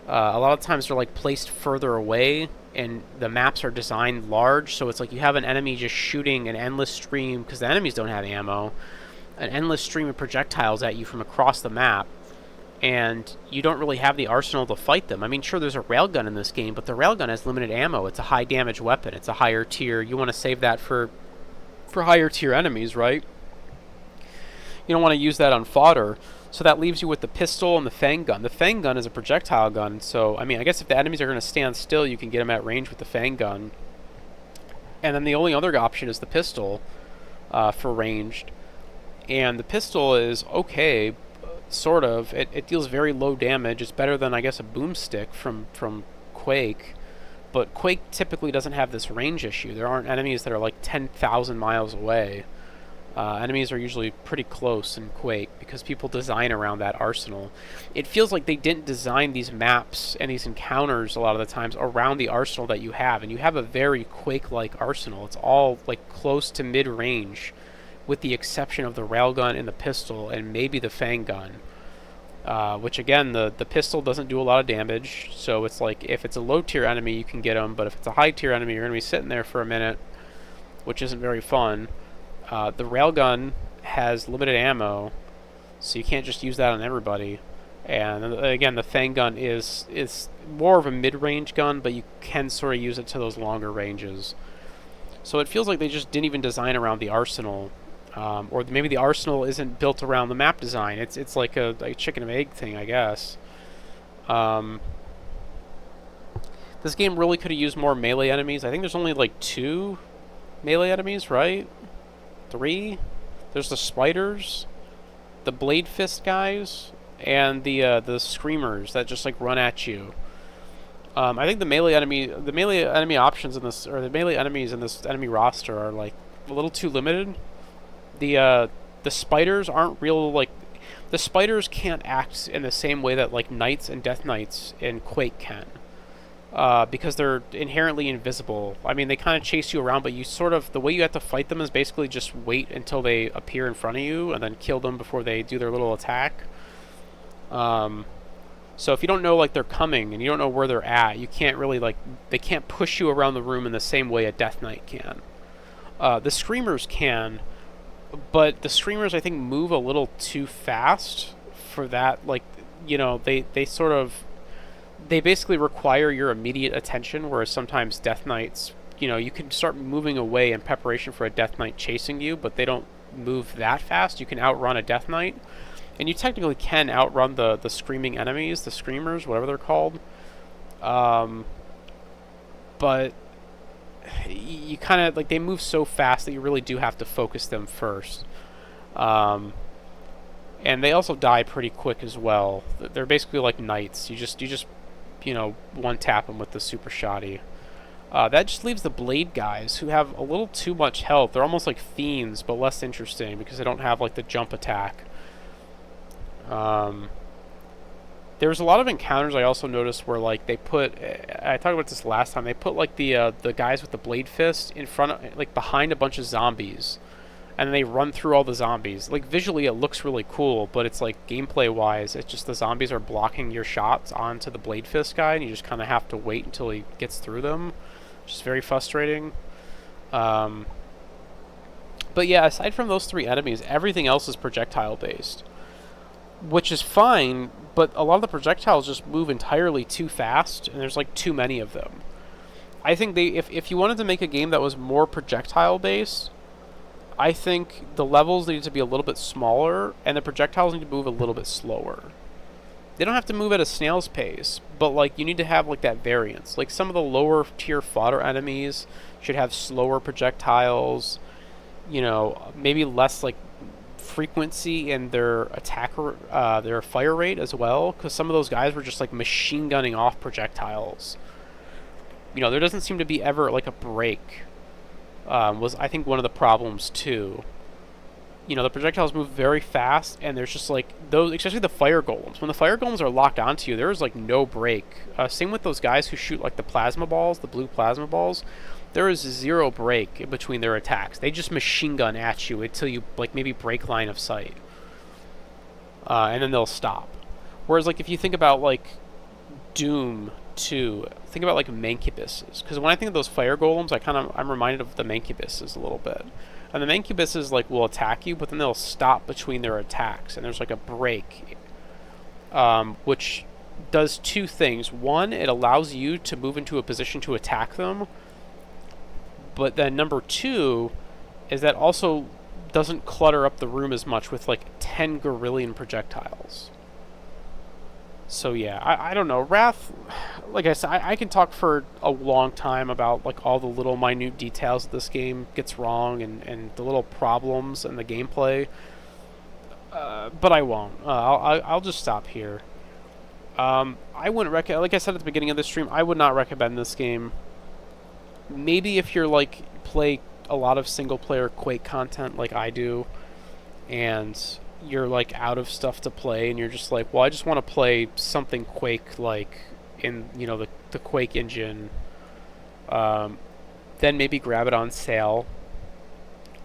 a lot of times they're like placed further away, and the maps are designed large, so it's like you have an enemy just shooting an endless stream, because the enemies don't have ammo, an endless stream of projectiles at you from across the map, and you don't really have the arsenal to fight them. I mean, sure, there's a railgun in this game, but the railgun has limited ammo. It's a high damage weapon. It's a higher tier. You want to save that for higher tier enemies, right? You don't want to use that on fodder, so that leaves you with the pistol and the fang gun. The fang gun is a projectile gun, so, I mean, I guess if the enemies are going to stand still, you can get them at range with the fang gun. And then the only other option is the pistol for ranged. And the pistol is okay, sort of. It deals very low damage. It's better than, I guess, a boomstick from Quake. But Quake typically doesn't have this range issue. There aren't enemies that are like 10,000 miles away. Enemies are usually pretty close in Quake because people design around that arsenal. It feels like they didn't design these maps and these encounters a lot of the times around the arsenal that you have, and you have a very Quake-like arsenal. It's all like close to mid-range, with the exception of the railgun and the pistol and maybe the fang gun. Which again, the pistol doesn't do a lot of damage, so it's like if it's a low tier enemy you can get them, but if it's a high tier enemy you're going to be sitting there for a minute. which isn't very fun. The railgun has limited ammo, so you can't just use that on everybody. And again, the Fang gun is more of a mid-range gun, but you can sort of use it to those longer ranges. So it feels like they just didn't even design around the arsenal, or maybe the arsenal isn't built around the map design. It's like a chicken and egg thing, I guess. This game really could have used more melee enemies. I think there's only like 2 melee enemies, right? 3? There's the spiders, the blade fist guys, and the screamers that just like run at you. I think the melee enemy options in this, or the melee enemies in this enemy roster, are like a little too limited. The spiders aren't real, like, the spiders can't act in the same way that like knights and death knights in Quake can. Because they're inherently invisible. I mean, they kind of chase you around, but you sort of, the way you have to fight them is basically just wait until they appear in front of you and then kill them before they do their little attack. So if you don't know like they're coming and you don't know where they're at, you can't really like, they can't push you around the room in the same way a Death Knight can. The Screamers can, but the Screamers I think move a little too fast for that. Like, you know, they basically require your immediate attention, whereas sometimes Death Knights, you know, you can start moving away in preparation for a Death Knight chasing you, but they don't move that fast. You can outrun a Death Knight, and you technically can outrun the screaming enemies, the Screamers, whatever they're called. But you kind of, like, they move so fast that you really do have to focus them first. And they also die pretty quick as well. They're basically like knights. You just you know, one tap them with the super shoddy. That just leaves the blade guys, who have a little too much health. They're almost like fiends, but less interesting because they don't have like the jump attack. There was a lot of encounters I also noticed where like they put, I talked about this last time, they put like the guys with the blade fist in front of, like behind a bunch of zombies, and then they run through all the zombies. Like visually it looks really cool, but it's like gameplay wise, it's just the zombies are blocking your shots onto the blade fist guy, and you just kind of have to wait until he gets through them, which is very frustrating. But yeah, aside from those 3 enemies, everything else is projectile based, which is fine, but a lot of the projectiles just move entirely too fast, and there's like too many of them. I think if you wanted to make a game that was more projectile based, I think the levels need to be a little bit smaller, and the projectiles need to move a little bit slower. They don't have to move at a snail's pace, but like you need to have like that variance. Like some of the lower tier fodder enemies should have slower projectiles, you know, maybe less like frequency in their attack, their fire rate as well, because some of those guys were just like machine gunning off projectiles. You know, there doesn't seem to be ever like a break. Was I think one of the problems too. You know, the projectiles move very fast, and there's just like those, especially the fire golems. When the fire golems are locked onto you, there is like no break. Same with those guys who shoot like the plasma balls, the blue plasma balls. There is 0 break in between their attacks. They just machine gun at you until you like maybe break line of sight, and then they'll stop. Whereas like if you think about like Doom 2, think about like Mancubuses, because when I think of those fire golems, I'm reminded of the Mancubuses a little bit. And the Mancubuses like will attack you, but then they'll stop between their attacks, and there's like a break, which does 2 things. One, it allows you to move into a position to attack them, but then number 2 is that also doesn't clutter up the room as much with like 10 gorillion projectiles. So yeah, I don't know. Wrath, like I said, I can talk for a long time about like all the little minute details that this game gets wrong, and the little problems in the gameplay. But I won't. I'll just stop here. I wouldn't recommend, like I said at the beginning of the stream, I would not recommend this game. Maybe if you're like play a lot of single player Quake content like I do, and you're like out of stuff to play, and you're just like, well, I just want to play something Quake like in, you know, the Quake engine, then maybe grab it on sale.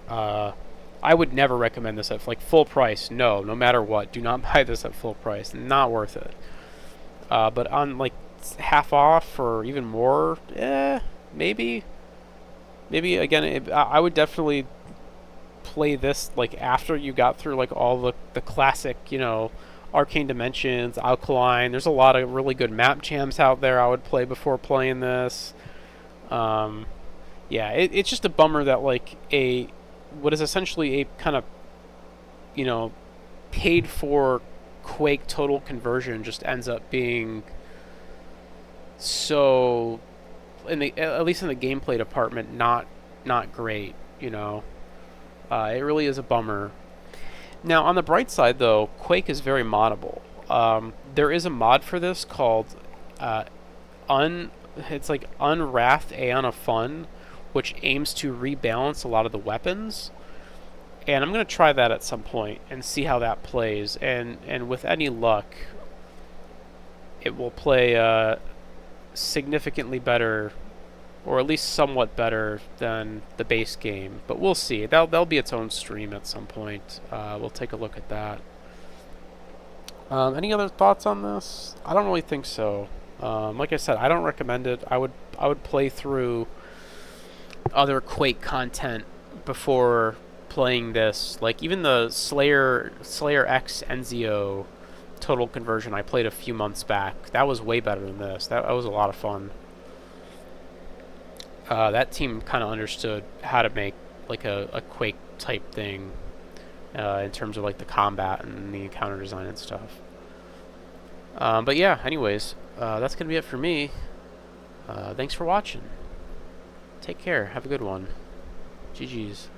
I would never recommend this at like full price. No matter what, do not buy this at full price. Not worth it. But on like half off or even more, maybe. maybe again, I would definitely play this like after you got through like all the classic, Arcane Dimensions, Alkaline. There's a lot of really good map jams out there I would play before playing this. Um, yeah, it's just a bummer that like what is essentially a kind of, you know, paid for Quake total conversion just ends up being so, at least in the gameplay department, not great. It really is a bummer. Now, on the bright side, though, Quake is very moddable. There is a mod for this called uh, it's like Unwrath Aeon of Fun, which aims to rebalance a lot of the weapons. And I'm going to try that at some point and see how that plays. And with any luck, it will play significantly better, or at least somewhat better than the base game. But we'll see. That'll be its own stream at some point. We'll take a look at that. Any other thoughts on this? I don't really think so. Like I said, I don't recommend it. I would play through other Quake content before playing this. Like even the Slayer X Enzio total conversion I played a few months back. That was way better than this. That was a lot of fun. That team kind of understood how to make like a Quake type thing in terms of like the combat and the encounter design and stuff. But yeah, anyways, that's gonna be it for me. Thanks for watching. Take care. Have a good one. GG's.